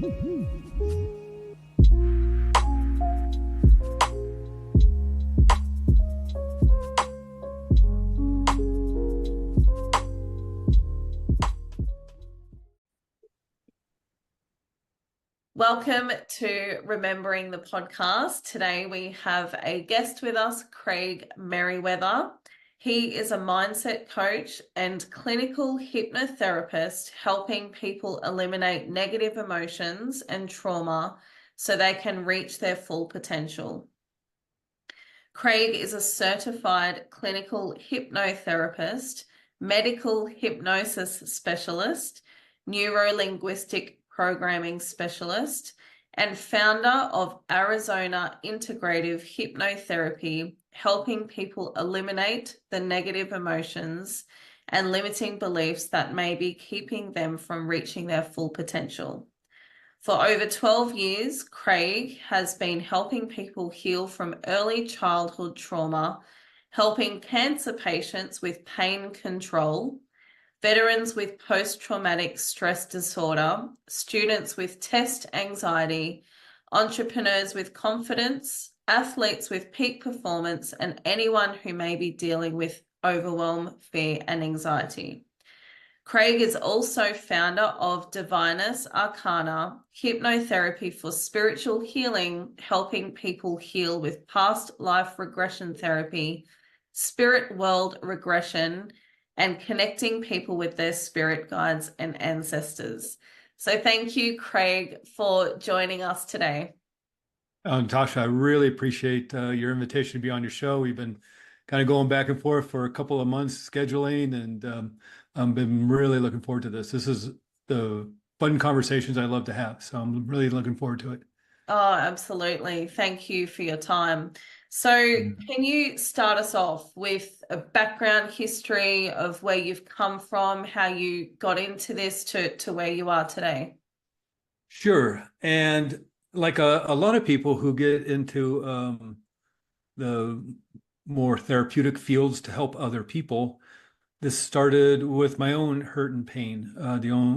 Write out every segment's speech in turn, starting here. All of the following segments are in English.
Welcome to Remembering the Podcast. Today we have a guest with us, Craig Meriwether. He is a mindset coach and clinical hypnotherapist, helping people eliminate negative emotions and trauma so they can reach their full potential. Craig is a certified clinical hypnotherapist, medical hypnosis specialist, neuro-linguistic programming specialist, and founder of Arizona Integrative Hypnotherapy, helping people eliminate the negative emotions and limiting beliefs that may be keeping them from reaching their full potential. For over 12 years, Craig has been helping people heal from early childhood trauma, helping cancer patients with pain control, veterans with post-traumatic stress disorder, students with test anxiety, entrepreneurs with confidence, athletes with peak performance, and anyone who may be dealing with overwhelm, fear, and anxiety. Craig is also founder of Divinus Arcana, hypnotherapy for spiritual healing, helping people heal with past life regression therapy, spirit world regression, and connecting people with their spirit guides and ancestors. So thank you, Craig, for joining us today. Natasha, I really appreciate your invitation to be on your show. We've been kind of going back and forth for a couple of months scheduling, and I've been really looking forward to this. This is the fun conversations I love to have, so I'm really looking forward to it. Oh, absolutely. Thank you for your time. So can you start us off with a background history of where you've come from, how you got into this to where you are today? Sure. And like a lot of people who get into the more therapeutic fields to help other people, this started with my own hurt and pain,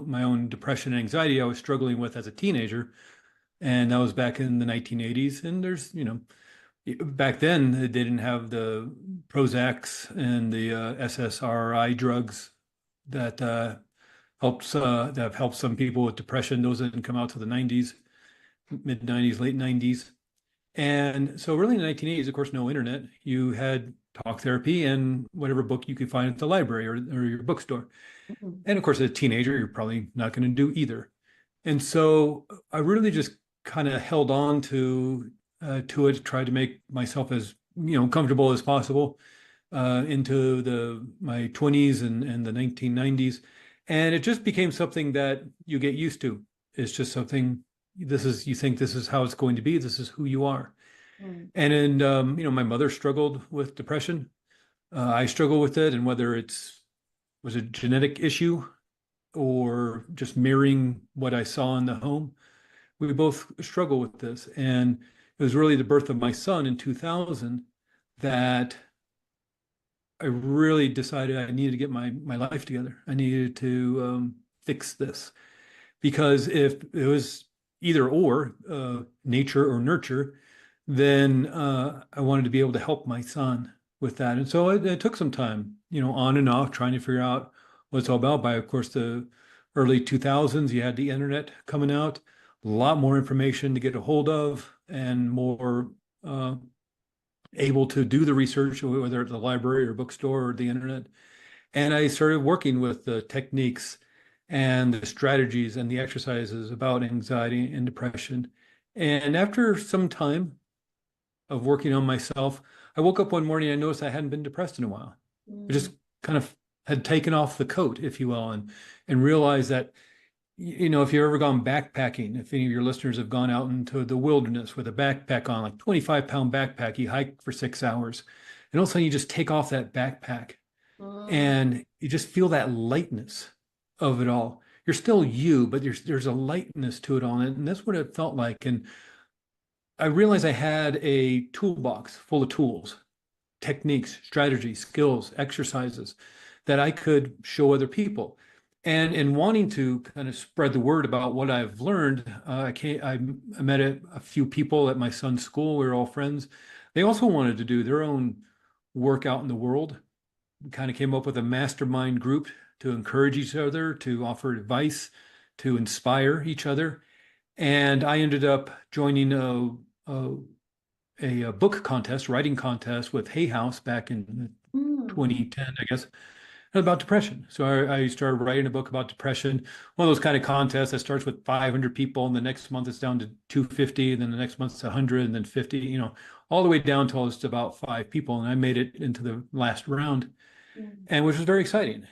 my own depression and anxiety I was struggling with as a teenager. And that was back in the 1980s. And there's, back then they didn't have the Prozacs and the SSRI drugs that that have helped some people with depression. Those didn't come out till the 90s, mid 90s, late 90s. And so really in the 1980s, of course, no internet. You had talk therapy and whatever book you could find at the library or your bookstore. Mhm. And of course, as a teenager, you're probably not going to do either. And so I really just kind of held on to it, tried to make myself as comfortable as possible into my 20s and the 1990s. And it just became something that you get used to. It's just something, you think this is how it's going to be. This is who you are. Mm. And my mother struggled with depression. I struggle with it. And whether was a genetic issue or just mirroring what I saw in the home, we both struggle with this. And it was really the birth of my son in 2000 that I really decided I needed to get my life together. I needed to fix this, because if it was either or, nature or nurture, then I wanted to be able to help my son with that. And so it took some time, on and off, trying to figure out what it's all about. By, of course, the early 2000s, you had the internet coming out, a lot more information to get a hold of, and more able to do the research, whether at the library or bookstore or the internet. And I started working with the techniques and the strategies and the exercises about anxiety and depression. And after some time of working on myself, I woke up one morning and I noticed I hadn't been depressed in a while. I just kind of had taken off the coat, if you will, and realized that, if you've ever gone backpacking, if any of your listeners have gone out into the wilderness with a backpack on, like 25-pound backpack, you hike for 6 hours, and all of a sudden you just take off that backpack and you just feel that lightness of it all. You're still you, but there's a lightness to it all. And that's what it felt like. And I realized I had a toolbox full of tools, techniques, strategies, skills, exercises that I could show other people. And in wanting to kind of spread the word about what I've learned, I met a few people at my son's school. We were all friends. They also wanted to do their own work out in the world. We kind of came up with a mastermind group to encourage each other, to offer advice, to inspire each other. And I ended up joining a book contest, writing contest with Hay House back in Mm. 2010, I guess, about depression. So I started writing a book about depression. One of those kind of contests that starts with 500 people, and the next month it's down to 250, and then the next month it's 100, and then 50, all the way down till it's about 5 people. And I made it into the last round, Mm. and which was very exciting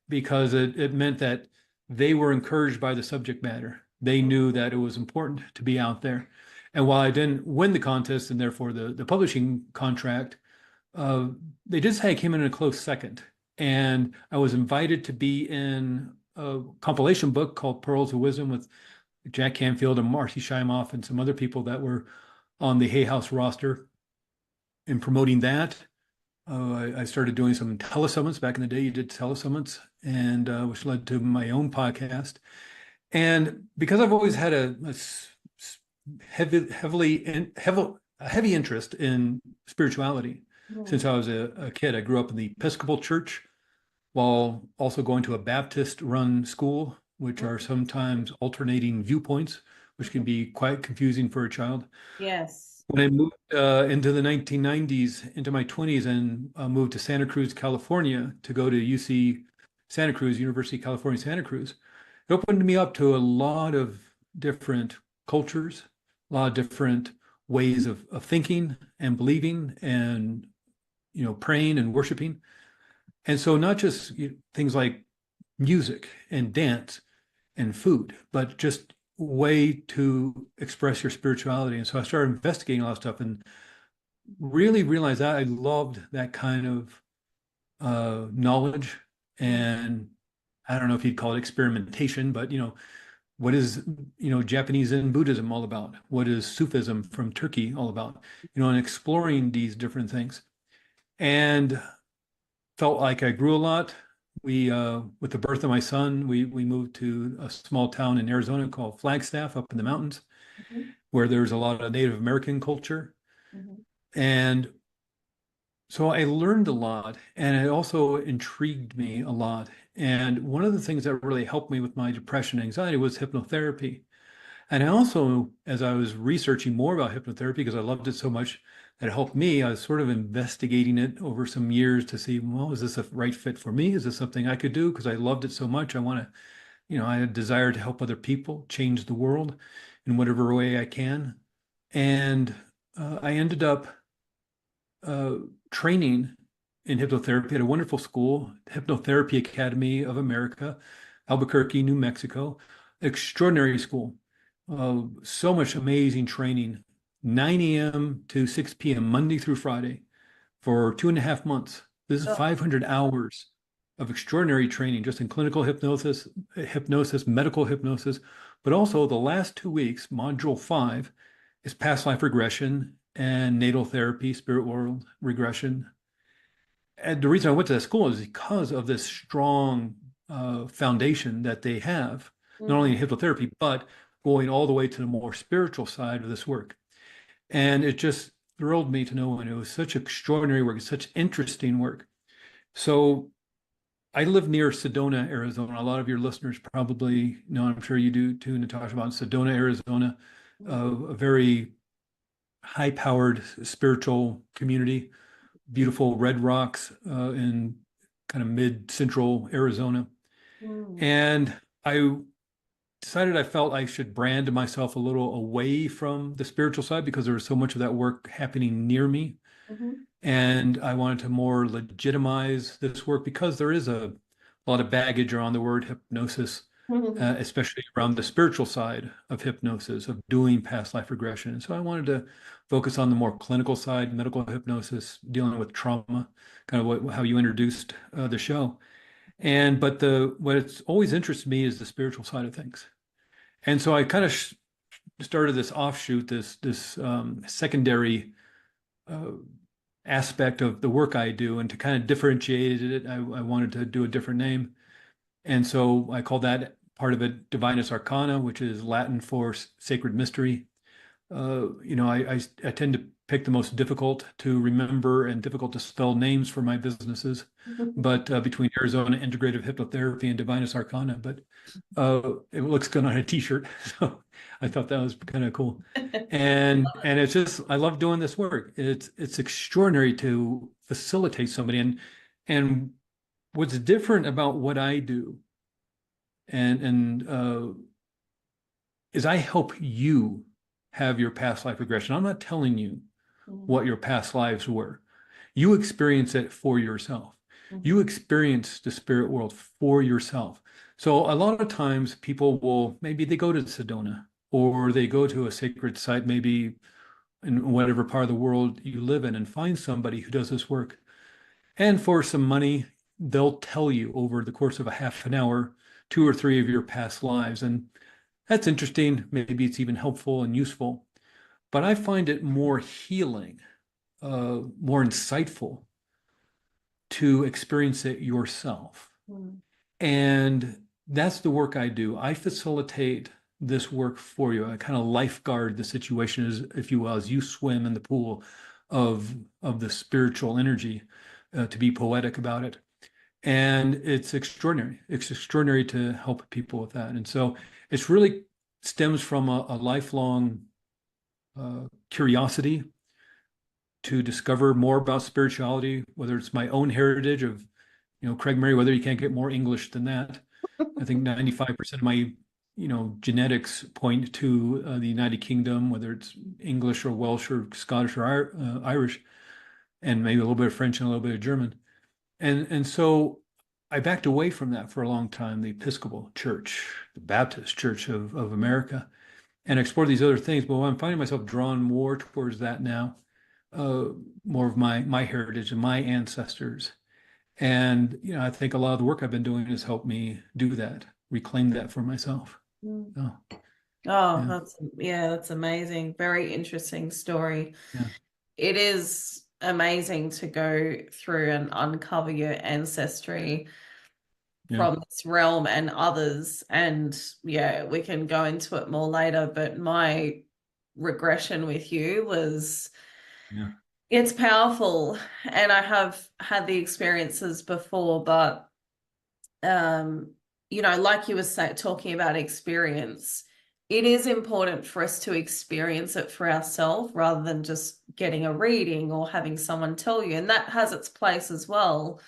because it meant that they were encouraged by the subject matter. They knew that it was important to be out there. And while I didn't win the contest and therefore the publishing contract, uh, they did say I came in a close second. And I was invited to be in a compilation book called Pearls of Wisdom with Jack Canfield and Marcy Shimoff and some other people that were on the Hay House roster. In promoting that, I started doing some telesummits. Back in the day, you did telesummits, and which led to my own podcast. And because I've always had a heavy interest in spirituality since Mm. I was a kid. I grew up in the Episcopal Church while also going to a Baptist-run school, which are Mm. sometimes alternating viewpoints, which can be quite confusing for a child. Yes. When I moved into the 1990s, into my 20s, and moved to Santa Cruz, California to go to UC Santa Cruz, University of California, Santa Cruz, it opened me up to a lot of different cultures, a lot of different ways of thinking and believing and, praying and worshiping. And so not just things like music and dance and food, but just way to express your spirituality. And so I started investigating a lot of stuff and really realized that I loved that kind of knowledge. Mm. And I don't know if you'd call it experimentation, but what is Japanese Zen Buddhism all about? What is Sufism from Turkey all about? And exploring these different things. And felt like I grew a lot. We, with the birth of my son, we moved to a small town in Arizona called Flagstaff up in the mountains, Mhm. where there's a lot of Native American culture. Mhm. And so I learned a lot, and it also intrigued me a lot. And one of the things that really helped me with my depression and anxiety was hypnotherapy. And I also, as I was researching more about hypnotherapy, because I loved it so much, that helped me, I was sort of investigating it over some years to see, well, is this a right fit for me? Is this something I could do? Because I loved it so much. I want to, I had a desire to help other people, change the world in whatever way I can. And I ended up uh, training in hypnotherapy at a wonderful school, Hypnotherapy Academy of America, Albuquerque, New Mexico. Extraordinary school. So much amazing training, 9 a.m. to 6 p.m., Monday through Friday for 2.5 months. This is Oh. 500 hours of extraordinary training just in clinical hypnosis, medical hypnosis, but also the last 2 weeks, module 5 is past life regression and natal therapy, spirit world regression. And the reason I went to that school is because of this strong foundation that they have, not only Mm. in hypnotherapy, but going all the way to the more spiritual side of this work. And it just thrilled me to know, and it was such extraordinary work, such interesting work. So I live near Sedona, Arizona. A lot of your listeners probably know, I'm sure you do too, Natasha, about Sedona, Arizona, a very high-powered spiritual community, beautiful red rocks in kind of mid-central Arizona. Mm. And I decided I felt I should brand myself a little away from the spiritual side because there was so much of that work happening near me. Mhm. And I wanted to more legitimize this work because there is a lot of baggage around the word hypnosis, Mhm. especially around the spiritual side of hypnosis, of doing past life regression. And so I wanted to focus on the more clinical side, medical hypnosis, dealing with trauma, kind of how you introduced the show. But what's always interested me is the spiritual side of things. And so I kind of started this offshoot, this secondary uh, aspect of the work I do, and to kind of differentiate it, I wanted to do a different name. And so I call that part of it Divinus Arcana, which is Latin for sacred mystery. I tend to pick the most difficult to remember and difficult to spell names for my businesses, but between Arizona Integrative Hypnotherapy and Divinus Arcana, but it looks good on a t-shirt. So I thought that was kind of cool. And it's just, I love doing this work. It's extraordinary to facilitate somebody. And what's different about what I do and is I help you have your past life regression. I'm not telling you what your past lives were. You experience it for yourself. You experience the spirit world for yourself. So a lot of times people will, maybe they go to Sedona or they go to a sacred site, maybe in whatever part of the world you live in, and find somebody who does this work. And for some money, they'll tell you over the course of a half an hour, 2 or 3 of your past lives. And that's interesting. Maybe it's even helpful and useful. But I find it more healing, more insightful to experience it yourself. And that's the work I do. I facilitate this work for you. I kind of lifeguard the situation, as if you will, as you swim in the pool of the spiritual energy, to be poetic about it. And it's extraordinary. It's extraordinary to help people with that. And so it's really stems from a lifelong curiosity to discover more about spirituality, whether it's my own heritage of, Craig Meriwether, you can't get more English than that. I think 95% of my, genetics point to the United Kingdom, whether it's English or Welsh or Scottish or Irish, and maybe a little bit of French and a little bit of German. And so I backed away from that for a long time, the Episcopal Church, the Baptist Church of America, and explored these other things. But I'm finding myself drawn more towards that now, more of my heritage and my ancestors. And, I think a lot of the work I've been doing has helped me do that, reclaim that for myself. So, Oh, that's amazing. Very interesting story. yeah. It is amazing to go through and uncover your ancestry Yeah. from this realm and others. And yeah, we can go into it more later, but my regression with you was, Yeah. it's powerful. And I have had the experiences before, but like you were talking about experience, it is important for us to experience it for ourselves rather than just getting a reading or having someone tell you. And that has its place as well.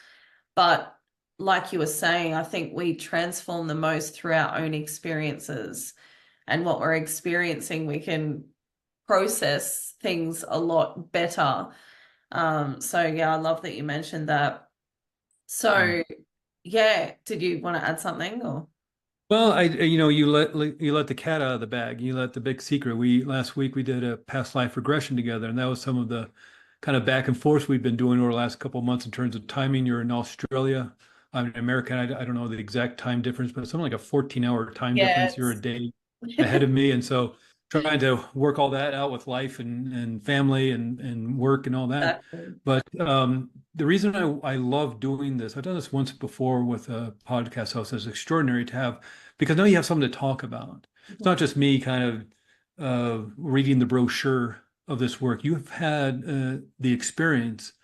But like you were saying, I think we transform the most through our own experiences. And what we're experiencing, we can process things a lot better. So yeah, I love that you mentioned that. Yeah. So yeah, did you want to add something or? Well, you let the cat out of the bag. You let the big secret. Last week we did a past life regression together, and that was some of the kind of back and forth we've been doing over the last couple of months in terms of timing. You're in Australia. I'm an American. I don't know the exact time difference, but it's something like a 14-hour time difference. You're Yes. a day ahead of me, and so trying to work all that out with life and family and work and all that. Exactly. But the reason I love doing this, I've done this once before with a podcast host. It's extraordinary to have, because now you have something to talk about. It's not just me kind of reading the brochure of this work. You've had the experience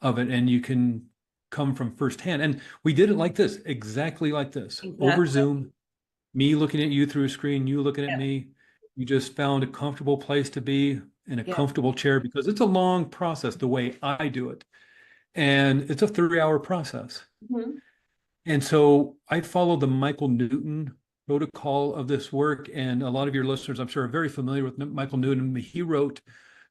of it, and you can come from firsthand. And we did it like this, exactly like this, over Exactly. Zoom, me looking at you through a screen, you looking at Yeah. me. You just found a comfortable place to be in a Yeah. comfortable chair, because it's a long process the way I do it. And it's a 3-hour process. Mhm. And so I follow the Michael Newton protocol of this work. And a lot of your listeners, I'm sure, are very familiar with Michael Newton. He wrote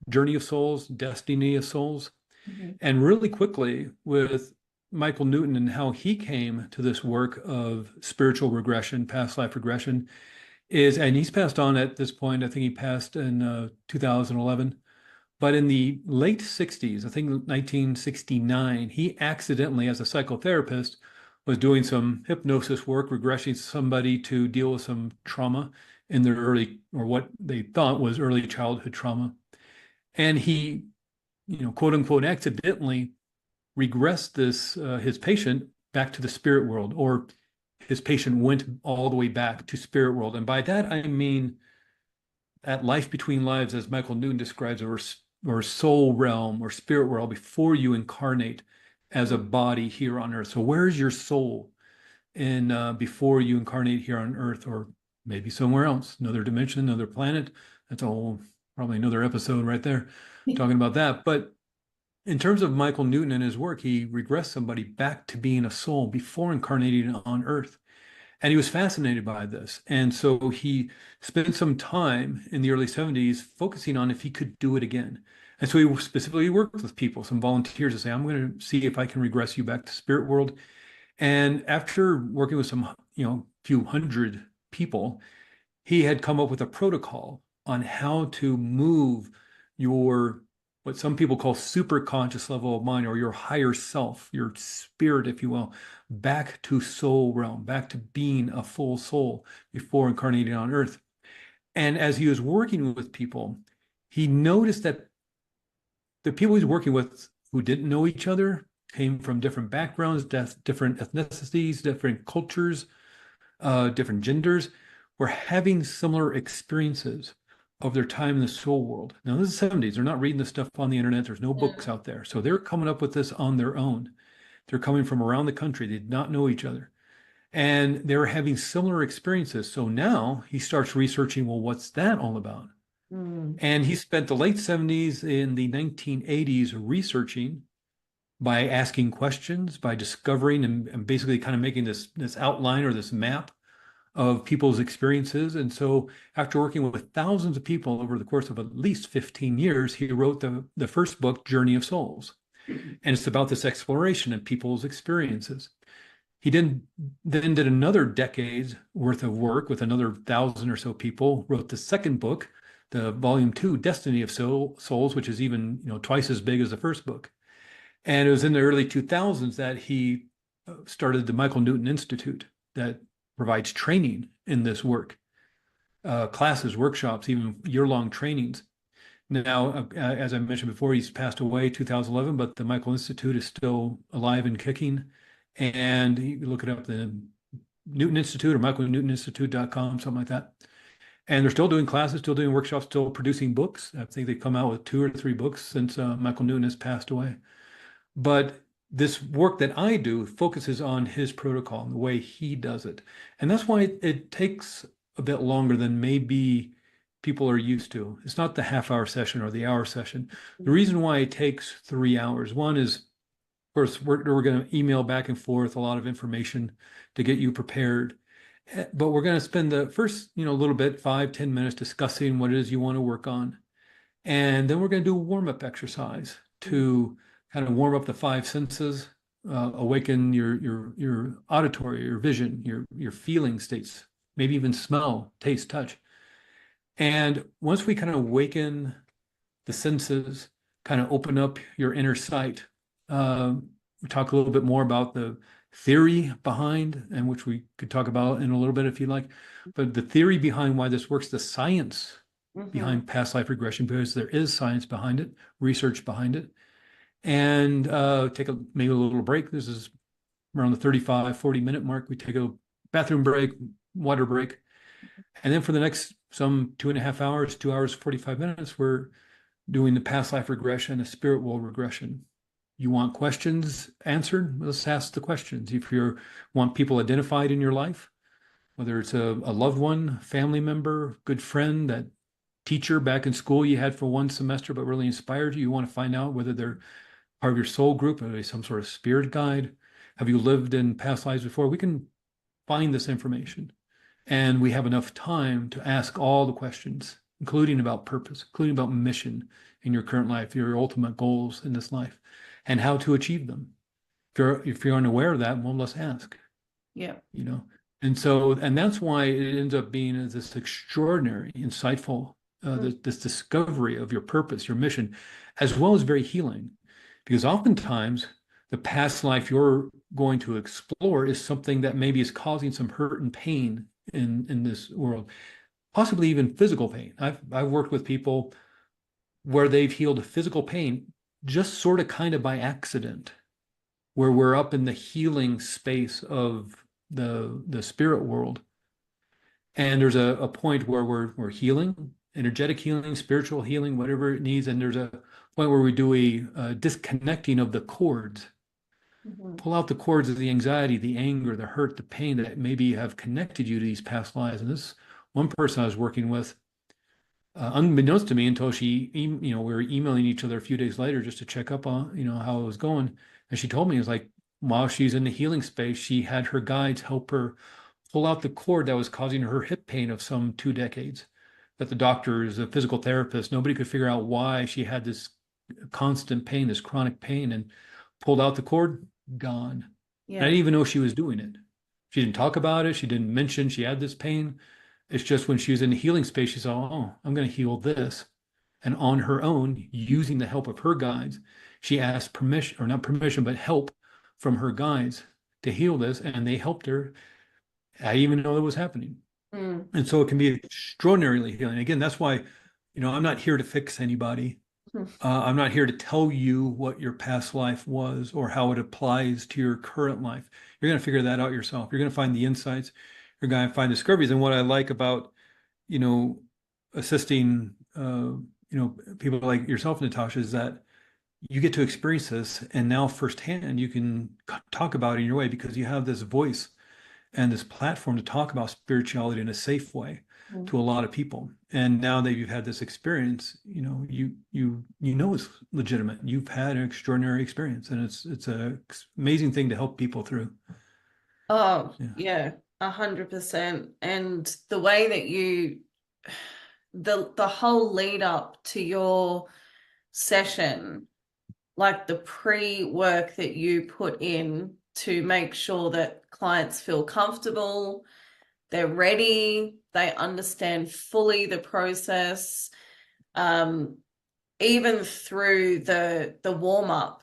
Journey of Souls, Destiny of Souls. Mhm. And really quickly, with Michael Newton and how he came to this work of spiritual regression, past life regression, and he's passed on at this point. I think he passed in 2011. But in the late 60s, I think 1969, he accidentally, as a psychotherapist, was doing some hypnosis work, regressing somebody to deal with some trauma in their early, or what they thought was early childhood trauma. And he, quote unquote, accidentally regressed his patient back to the spirit world, or his patient went all the way back to spirit world. And by that, I mean at life between lives, as Michael Newton describes, or soul realm or spirit world before you incarnate as a body here on earth. So where's your soul in before you incarnate here on earth, or maybe somewhere else, another dimension, another planet? That's a whole, probably another episode right there talking about that. But in terms of Michael Newton and his work, he regressed somebody back to being a soul before incarnating on earth. And he was fascinated by this. And so he spent some time in the early 70s focusing on if he could do it again. And so he specifically worked with people, some volunteers, to say, I'm going to see if I can regress you back to spirit world. And after working with some, few hundred people, he had come up with a protocol on how to move your, what some people call super conscious level of mind, or your higher self, your spirit, if you will, back to soul realm, back to being a full soul before incarnating on earth. And as he was working with people, he noticed that the people he's working with who didn't know each other came from different backgrounds, different ethnicities, different cultures, different genders, were having similar experiences of their time in the soul world. Now, this is the 70s. They're not reading this stuff on the internet. There's no books out there. So they're coming up with this on their own. They're coming from around the country. They did not know each other. And they were having similar experiences. So now he starts researching, well, what's that all about? And he spent the late 70s in the 1980s researching by asking questions, by discovering and basically kind of making this outline or this map of people's experiences. And so after working with thousands of people over the course of at least 15 years, he wrote the first book, Journey of Souls. And it's about this exploration of people's experiences. He then did another decade's worth of work with another 1,000 or so people, wrote the second book, the volume 2, Destiny of Souls, which is even twice as big as the first book. And it was in the early 2000s that he started the Michael Newton Institute that provides training in this work, classes, workshops, even year-long trainings. Now, as I mentioned before, he's passed away 2011, but the Michael Institute is still alive and kicking. And you look it up, the Newton Institute or michaelnewtoninstitute.com, something like that. And they're still doing classes, still doing workshops, still producing books. I think they've come out with 2 or 3 books since Michael Newton has passed away. But this work that I do focuses on his protocol and the way he does it. And that's why it takes a bit longer than maybe people are used to. It's not the half-hour session or the hour session. The reason why it takes 3 hours, one is, of course, we're going to email back and forth a lot of information to get you prepared. But we're going to spend the first, little bit, 5-10 minutes discussing what it is you want to work on. And then we're going to do a warm-up exercise to kind of warm up the 5 senses, awaken your auditory, your vision, your feeling states, maybe even smell, taste, touch. And once we kind of awaken the senses, kind of open up your inner sight, we talk a little bit more about the theory behind, and which we could talk about in a little bit if you like, but the theory behind why this works, the science behind past life regression, because there is science behind it, research behind it. And take maybe a little break. This is around the 35-40 minute mark. We take a bathroom break, water break. And then for the next some 2.5 hours, 2 hours, 45 minutes, we're doing the past life regression, a spirit world regression. You want questions answered? Let's ask the questions. If you want people identified in your life, whether it's a loved one, family member, good friend, that teacher back in school you had for 1 semester but really inspired you, you want to find out whether they're part of your soul group, maybe some sort of spirit guide. Have you lived in past lives before? We can find this information. And we have enough time to ask all the questions, including about purpose, including about mission in your current life, your ultimate goals in this life, and how to achieve them. If you're unaware of that, well, let's ask. Yeah. And that's why it ends up being this extraordinary, insightful, this discovery of your purpose, your mission, as well as very healing. Because oftentimes the past life you're going to explore is something that maybe is causing some hurt and pain in this world, possibly even physical pain. I've worked with people where they've healed physical pain just sort of kind of by accident, where we're up in the healing space of the spirit world. And there's a point where we're healing, energetic healing, spiritual healing, whatever it needs. And there's a point where we do a disconnecting of the cords, Mhm. pull out the cords of the anxiety, the anger, the hurt, the pain that maybe have connected you to these past lives. And this one person I was working with, unbeknownst to me until we were emailing each other a few days later just to check up on, how it was going. And she told me, it was like, while she's in the healing space, she had her guides help her pull out the cord that was causing her hip pain of some 2 decades. That the doctors, the physical therapist, nobody could figure out why she had this constant pain, this chronic pain, and pulled out the cord, gone. And I Yeah. didn't even know she was doing it. She didn't talk about it. She didn't mention she had this pain. It's just when she was in the healing space, she saw, oh, I'm going to heal this. And on her own, using the help of her guides, she asked permission, or not permission, but help from her guides to heal this. And they helped her. I didn't even know that was happening. Mm. And so it can be extraordinarily healing. Again, that's why, I'm not here to fix anybody. I'm not here to tell you what your past life was or how it applies to your current life. You're going to figure that out yourself. You're going to find the insights. You're going to find discoveries. And what I like about, you know, assisting, people like yourself, Natasha, is that you get to experience this. And now firsthand, you can talk about it in your way because you have this voice and this platform to talk about spirituality in a safe way Mm. to a lot of people. And now that you've had this experience, you know it's legitimate. You've had an extraordinary experience, and it's a amazing thing to help people through. Oh, Yeah. yeah, 100%. And the way that the whole lead up to your session, like the pre-work that you put in to make sure that clients feel comfortable, they're ready, they understand fully the process, um, even through the warm up.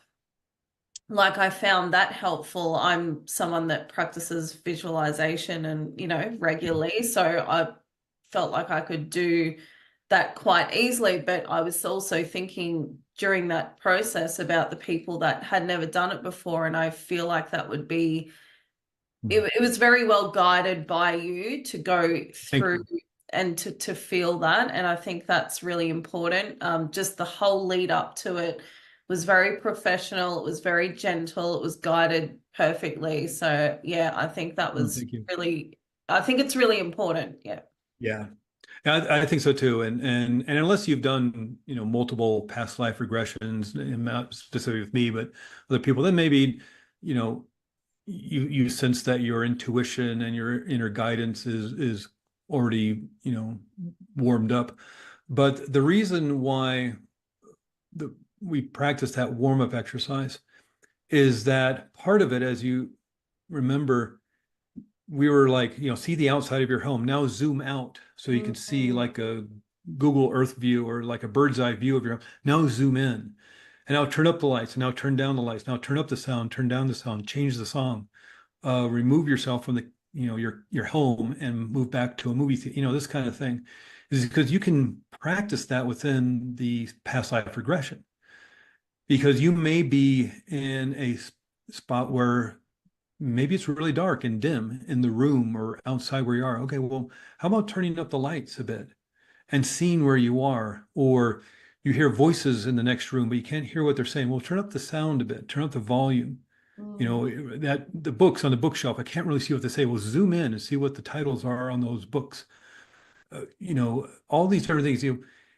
Like I found that helpful. I'm someone that practices visualization and, regularly. So I felt like I could do that quite easily. But I was also thinking during that process about the people that had never done it before. And I feel like that would be it was very well guided by you to go Thank through you. and to feel that. And I think that's really important. Just the whole lead up to it was very professional. It was very gentle. It was guided perfectly. So yeah, I think that Oh, was thank you. really, I think it's really important. Yeah. Yeah. I think so too. And unless you've done, multiple past life regressions, and not specifically with me, but other people, then maybe, you know, you sense that your intuition and your inner guidance is already, warmed up. But the reason why we practice that warm up exercise is that part of it, as you remember, we were like, see the outside of your home. Now zoom out so you can see Mhm. like a Google Earth view or like a bird's eye view of your home. Now zoom in. And now turn up the lights. And now turn down the lights. Now turn up the sound, turn down the sound, change the song. Remove yourself from the, your home and move back to a movie theater, this kind of thing. Is because you can practice that within the past life regression. Because you may be in a spot where maybe it's really dark and dim in the room or outside where you are. Okay, well, how about turning up the lights a bit and seeing where you are? Or you hear voices in the next room, but you can't hear what they're saying. Well, turn up the sound a bit, turn up the volume. Mm. That the books on the bookshelf, I can't really see what they say. Well, zoom in and see what the titles are on those books. All these different things.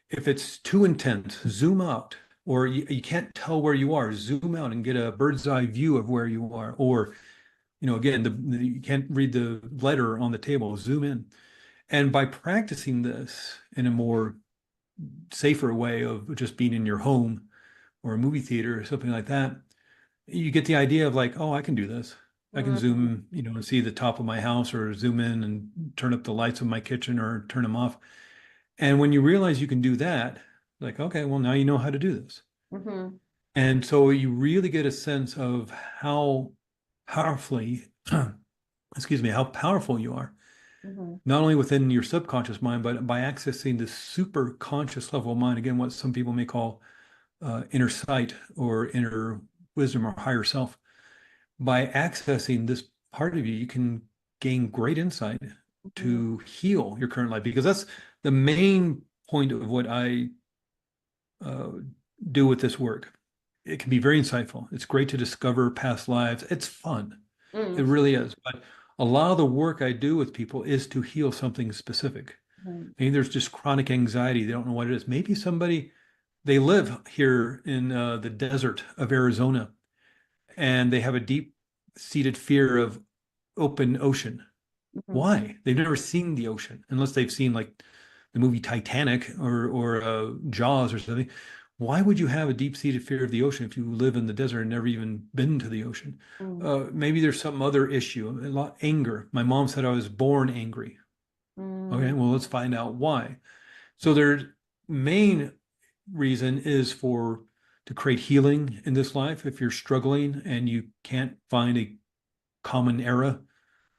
If it's too intense, zoom out. Or you can't tell where you are, zoom out and get a bird's eye view of where you are. Or again, you can't read the letter on the table, zoom in. And by practicing this in a more safer way of just being in your home or a movie theater or something like that, you get the idea of like, oh, I can do this. I can Mm. zoom, and see the top of my house or zoom in and turn up the lights of my kitchen or turn them off. And when you realize you can do that, like, okay, well, now you know how to do this. Mhm. And so you really get a sense of how powerfully, excuse me, how powerful you are, Mhm. not only within your subconscious mind, but by accessing the super conscious level of mind. Again, what some people may call inner sight or inner wisdom or higher self. By accessing this part of you, you can gain great insight Mhm. to heal your current life, because that's the main point of what I uh, do with this work. It can be very insightful. It's great to discover past lives. It's fun. It Mm. really is. But a lot of the work I do with people is to heal something specific. Mhm. Maybe there's just chronic anxiety. They don't know what it is. Maybe somebody, they live here in the desert of Arizona and they have a deep-seated fear of open ocean. Mhm. Why? They've never seen the ocean unless they've seen like the movie Titanic or Jaws or something. Why would you have a deep-seated fear of the ocean if you live in the desert and never even been to the ocean? Mm. Maybe there's some other issue, a lot anger. My mom said I was born angry. Okay, Mm. well, let's find out why. So their main reason is for to create healing in this life. If you're struggling and you can't find a common era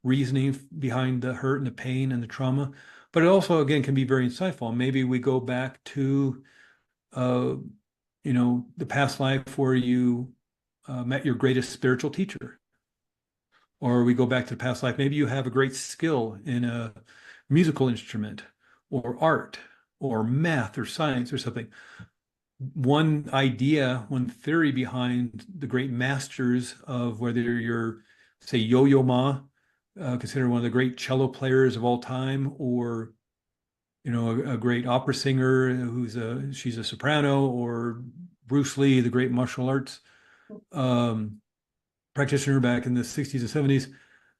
reasoning behind the hurt and the pain and the trauma. But it also, again, can be very insightful. Maybe we go back to, uh, the past life where you met your greatest spiritual teacher, or we go back to the past life. Maybe you have a great skill in a musical instrument, or art, or math, or science, or something. One idea, one theory behind the great masters of whether you're, say, Yo-Yo Ma, considered one of the great cello players of all time, or a great opera singer she's a soprano, or Bruce Lee, the great martial arts um, practitioner back in the 60s and 70s.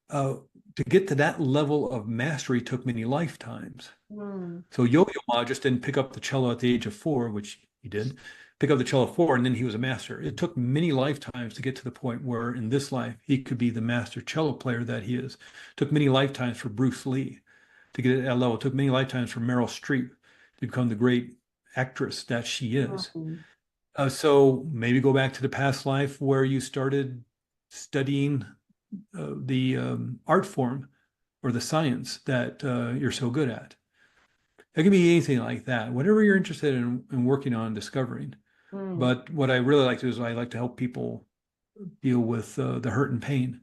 Uh, to get to that level of mastery took many lifetimes. Mm. So Yo-Yo Ma just didn't pick up the cello at the age of 4, which he did, pick up the cello at 4, and then he was a master. It took many lifetimes to get to the point where in this life he could be the master cello player that he is. It took many lifetimes for Bruce Lee to get at that level. It took many lifetimes for Meryl Streep to become the great actress that she is. Mm. So maybe go back to the past life where you started studying the art form or the science that you're so good at. It can be anything like that, whatever you're interested in working on and discovering. Mm. But what I really like to do is I like to help people deal with the hurt and pain.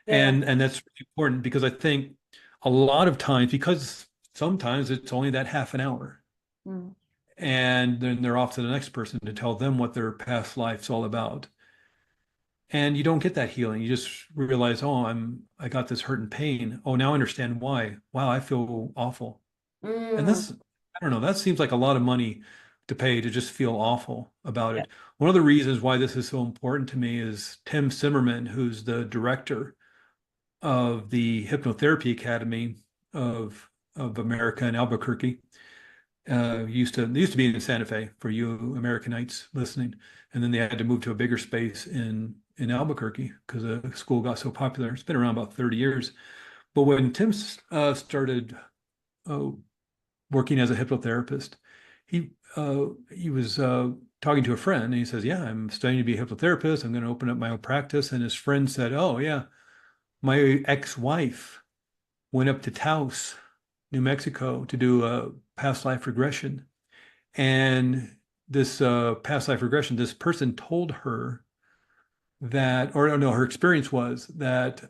Yeah. And that's really important because I think a lot of times, because sometimes it's only that half an hour, Mm. and then they're off to the next person to tell them what their past life's all about. And you don't get that healing. You just realize, oh, I got this hurt and pain. Oh, now I understand why. Wow, I feel awful. And Mm. that's, I don't know, that seems like a lot of money to pay to just feel awful about Yeah. it. One of the reasons why this is so important to me is Tim Zimmerman, who's the director of the Hypnotherapy Academy of America in Albuquerque. Used to be in Santa Fe for you Americanites listening, and then they had to move to a bigger space in Albuquerque because the school got so popular. It's been around about 30 years. But when Tim started uh, working as a hypnotherapist, he was talking to a friend, and he says, "Yeah, I'm studying to be a hypnotherapist. I'm going to open up my own practice." And his friend said, "Oh, yeah, my ex-wife went up to Taos, New Mexico, to do a past life regression, and this past life regression, this person told her that, or no, her experience was that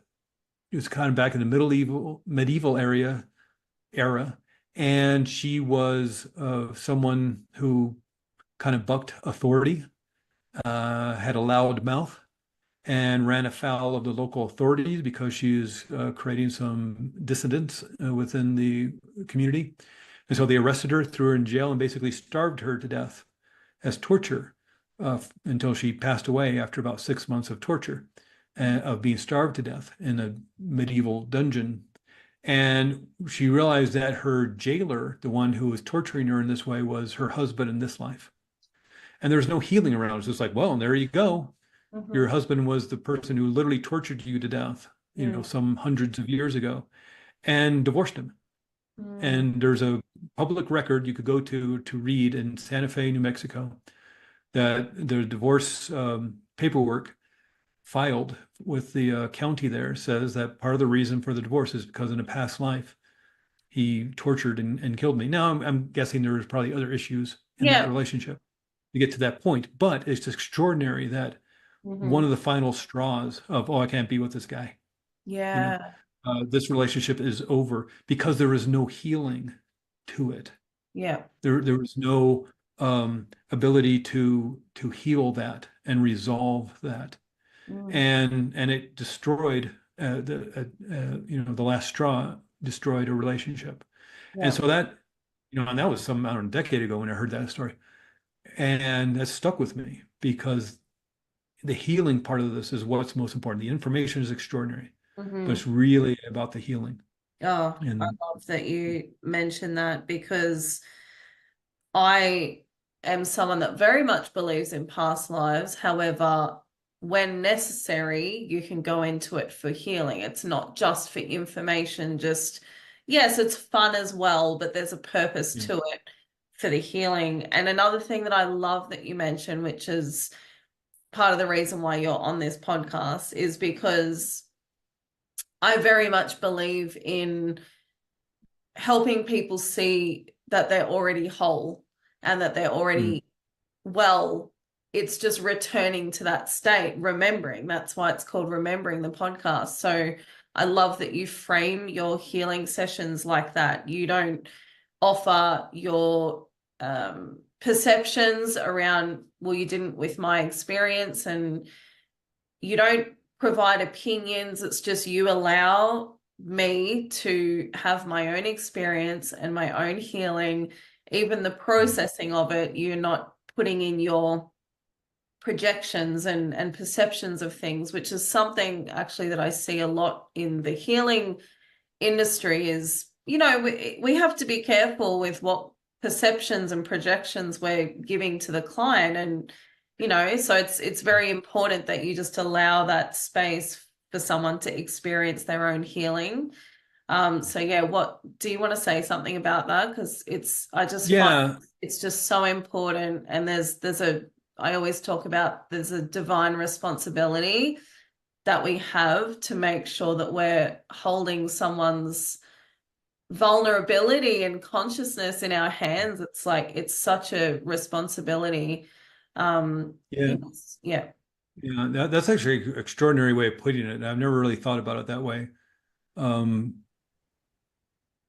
it was kind of back in the medieval era, and she was someone who kind of bucked authority, had a loud mouth, and ran afoul of the local authorities because she was creating some dissidents within the community. And so they arrested her, threw her in jail, and basically starved her to death as torture until she passed away after about 6 months of torture, of being starved to death in a medieval dungeon. And she realized that her jailer, the one who was torturing her in this way, was her husband in this life. And there's no healing around. It's just like, well, there you go. Mhm. Your husband was the person who literally tortured you to death, Mm. some hundreds of years ago, and divorced him. Mm. And there's a public record you could go to read in Santa Fe, New Mexico, that the divorce paperwork filed with the county there says that part of the reason for the divorce is because in a past life he tortured and killed me. Now I'm guessing there was probably other issues in that Yeah. relationship to get to that point, but it's extraordinary that one Mhm. of the final straws of, oh, I can't be with this guy, you know, Yeah. this relationship is over because there is no healing to it. Yeah. There was no ability to heal that and resolve that, Mm. and it destroyed the last straw destroyed a relationship, and Yeah. so that and that was some I don't know, a decade ago when I heard that story, and that stuck with me because the healing part of this is what's most important. The information is extraordinary, but Hmm. it's really about the healing. Oh, I And love that you mentioned that because I am someone that very much believes in past lives. However, when necessary, you can go into it for healing. It's not just for information, just yes, it's fun as well, but there's a purpose yeah, to it for the healing. And another thing that I love that you mentioned, which is part of the reason why you're on this podcast, is because I very much believe in helping people see that they're already whole and that they're mm, already well. It's just returning to that state, remembering. That's why it's called Remembering the Podcast. So I love that you frame your healing sessions like that. You don't offer your perceptions around, well, you didn't with my experience, and you don't provide opinions. It's just you allow me to have my own experience and my own healing. Even the mm. processing of it, you're not putting in your projections and perceptions of things, which is something actually that I see a lot in the healing industry is, we have to be careful with what perceptions and projections we're giving to the client. And, so it's very important that you just allow that space for someone to experience their own healing. So yeah, what do you want to say something about that? Because I just find Yeah, it's just so important. And I always talk about there's a divine responsibility that we have to make sure that we're holding someone's vulnerability and consciousness in our hands. It's like it's such a responsibility. yeah, Yes, yeah. yeah. That's actually an extraordinary way of putting it. I've never really thought about it that way. Um,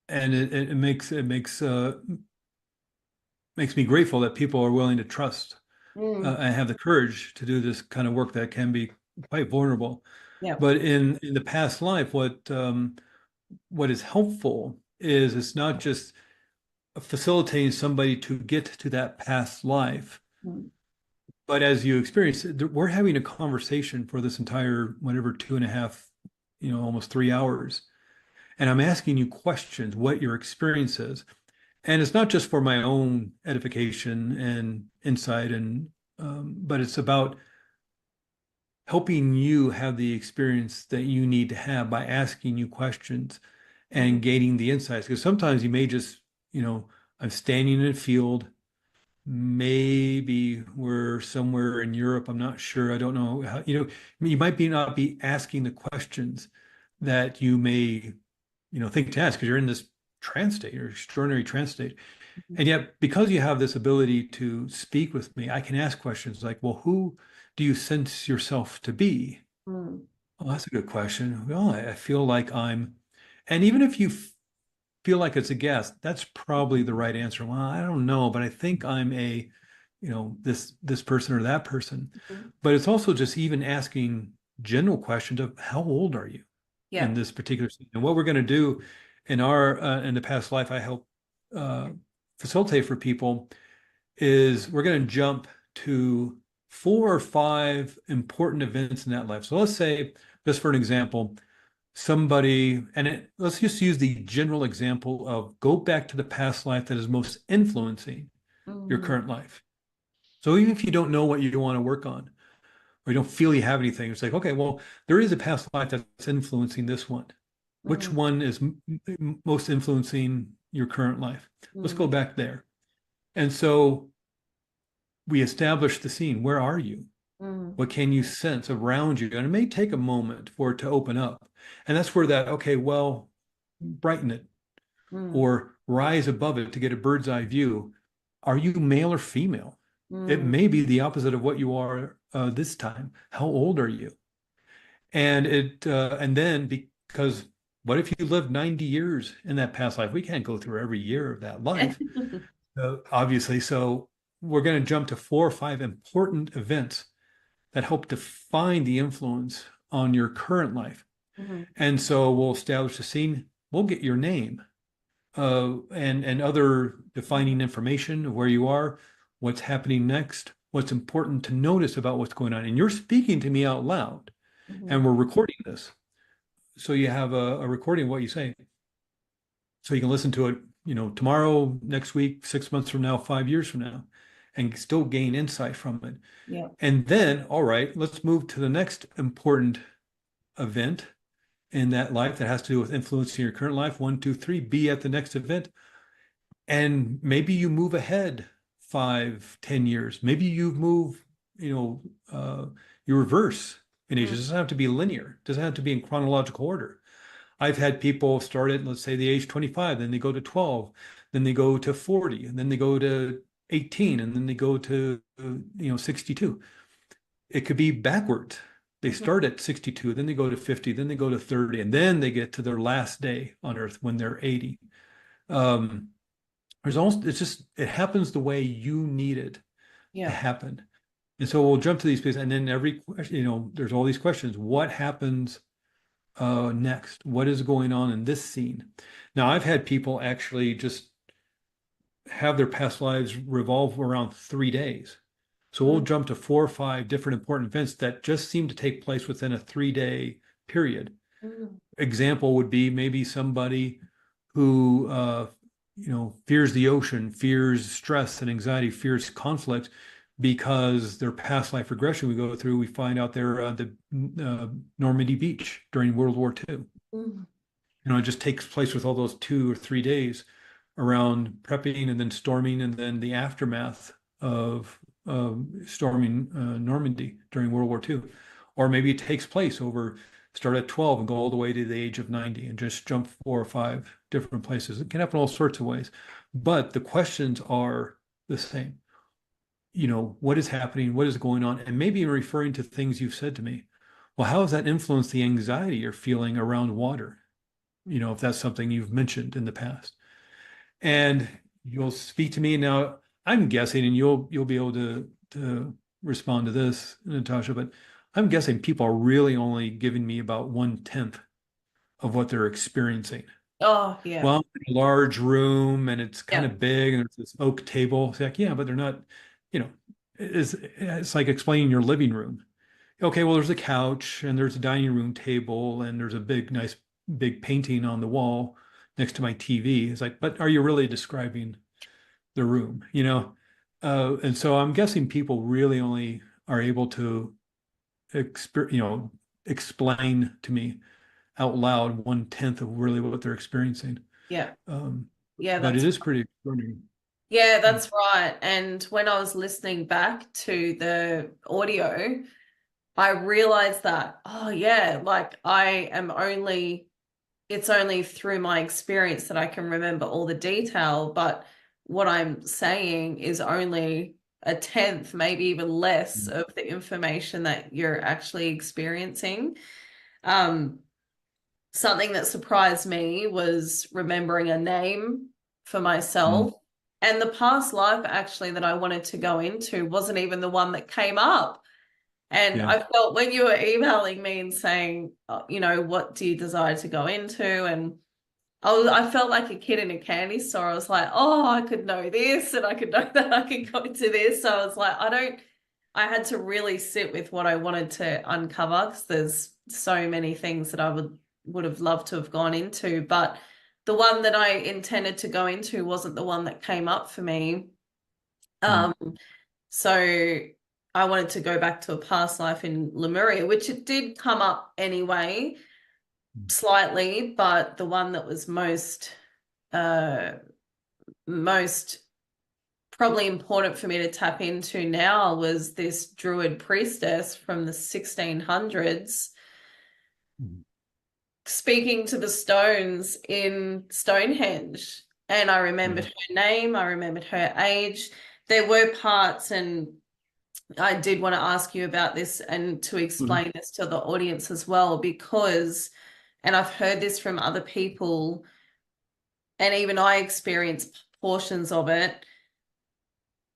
and it makes me grateful that people are willing to trust Mm, and have the courage to do this kind of work that can be quite vulnerable. yeah. But in the past life, what is helpful is it's not just facilitating somebody to get to that past life, Mm, but as you experience it, we're having a conversation for this entire whatever 2.5, almost 3 hours, and I'm asking you questions, what your experience is, and it's not just for my own edification and insight, but it's about helping you have the experience that you need to have by asking you questions mm, and gaining the insights. Because sometimes you may just, I'm standing in a field. Maybe we're somewhere in Europe. I'm not sure. I don't know how, you might be not be asking the questions that you may, think to ask because you're in this trance state or extraordinary trance state. mm, And yet, because you have this ability to speak with me, I can ask questions like, well, who do you sense yourself to be? mm, Oh, that's a good question. Well, I feel like and even if you feel like it's a guess, that's probably the right answer. Well, I don't know, but I think I'm this person or that person. mm. But it's also just even asking general questions of how old are you in Yeah. this particular scene? And what we're going to do in the past life, I help uh, facilitate for people is we're going to jump to 4 or 5 important events in that life. So let's say, just for an example, let's just use the general example of go back to the past life that is most influencing your Mm, current life. So even if you don't know what you want to work on, or you don't feel you have anything, it's like, okay, well, there is a past life that's influencing this one. Which mm, one is most influencing your current life? Let's go mm, back there. And so we establish the scene. Where are you? mm, What can you sense around you? And it may take a moment for it to open up. And that's where okay, well, brighten it mm, or rise above it to get a bird's eye view. Are you male or female? It mm, may be the opposite of what you are this time. How old are you? And then because What if you lived 90 years in that past life? We can't go through every year of that life, obviously. So we're going to jump to 4 or 5 important events that help define the influence on your current life. Mhm. And so we'll establish a scene. We'll get your name and other defining information of where you are, what's happening next, what's important to notice about what's going on. And you're speaking to me out loud, Mhm. and we're recording this. So you have a recording of what you say. So you can listen to it, tomorrow, next week, 6 months from now, 5 years from now, and still gain insight from it. Yeah. And then, all right, let's move to the next important event in that life that has to do with influencing your current life. 1, 2, 3, be at the next event. And maybe you move ahead 5, 10 years. Maybe you move, you reverse in age. It Mm. doesn't have to be linear. It doesn't have to be in chronological order. I've had people start at, let's say, the age 25, then they go to 12, then they go to 40, and then they go to 18, and then they go to, 62. It could be backwards. They Mhm. start at 62, then they go to 50, then they go to 30, and then they get to their last day on earth when they're 80. Um, it happens the way you need it to Yeah. happen. And so we'll jump to these places, and then every question, there's all these questions. What happens next? What is going on in this scene? Now, I've had people actually just have their past lives revolve around 3 days. So we'll Mm. jump to 4 or 5 different important events that just seem to take place within a 3-day period. Mm. Example would be maybe somebody who fears the ocean, fears stress and anxiety, fears conflict because their past life regression we go through, we find out they're the Normandy beach during World War II. Mm. It just takes place with all those 2 or 3 days around prepping and then storming and then the aftermath of storming Normandy during World War II. Or maybe it takes place start at 12 and go all the way to the age of 90 and just jump 4 or 5 different places. It can happen all sorts of ways. But the questions are the same. What is happening? What is going on? And maybe referring to things you've said to me. Well, how has that influenced the anxiety you're feeling around water? If that's something you've mentioned in the past. And you'll speak to me now. I'm guessing, and you'll be able to respond to this, Natasha, but I'm guessing people are really only giving me about 1/10 of what they're experiencing. Oh, yeah. Well, I'm in a large room and it's kind Yeah. of big and there's this oak table. It's like, yeah, but they're not, you know, it's like explaining your living room. Okay, well, there's a couch and there's a dining room table and there's a nice big painting on the wall next to my TV. It's like, but are you really describing the room? And so I'm guessing people really only are able to explain to me out loud 1/10 of really what they're experiencing. Yeah. Um, Yeah, but it that's is pretty extraordinary. yeah, Mm, that's right. And when I was listening back to the audio, I realized that, oh yeah, like it's only through my experience that I can remember all the detail, but what I'm saying is only a tenth, maybe even less mm, of the information that you're actually experiencing. Um, Something that surprised me was remembering a name for mm. myself. And the past life actually that I wanted to go into wasn't even the one that came up. And Yeah. I felt when you were emailing me and saying, what do you desire to go into? And I felt like a kid in a candy store. I was like, oh, I could know this and I could know that I could go into this. So I was like, I had to really sit with what I wanted to uncover because there's so many things that I would have loved to have gone into. But the one that I intended to go into wasn't the one that came up for me. Mm, Um, so I wanted to go back to a past life in Lemuria, which it did come up anyway, mm, slightly, but the one that was uh most probably important for me to tap into now was this druid priestess from the 1600s mm, speaking to the stones in Stonehenge. And I remembered yeah. her name, I remembered her age. There were parts, and I did want to ask you about this and to Mhm. explain this to the audience as well, because and I've heard this from other people, and even I experience portions of it.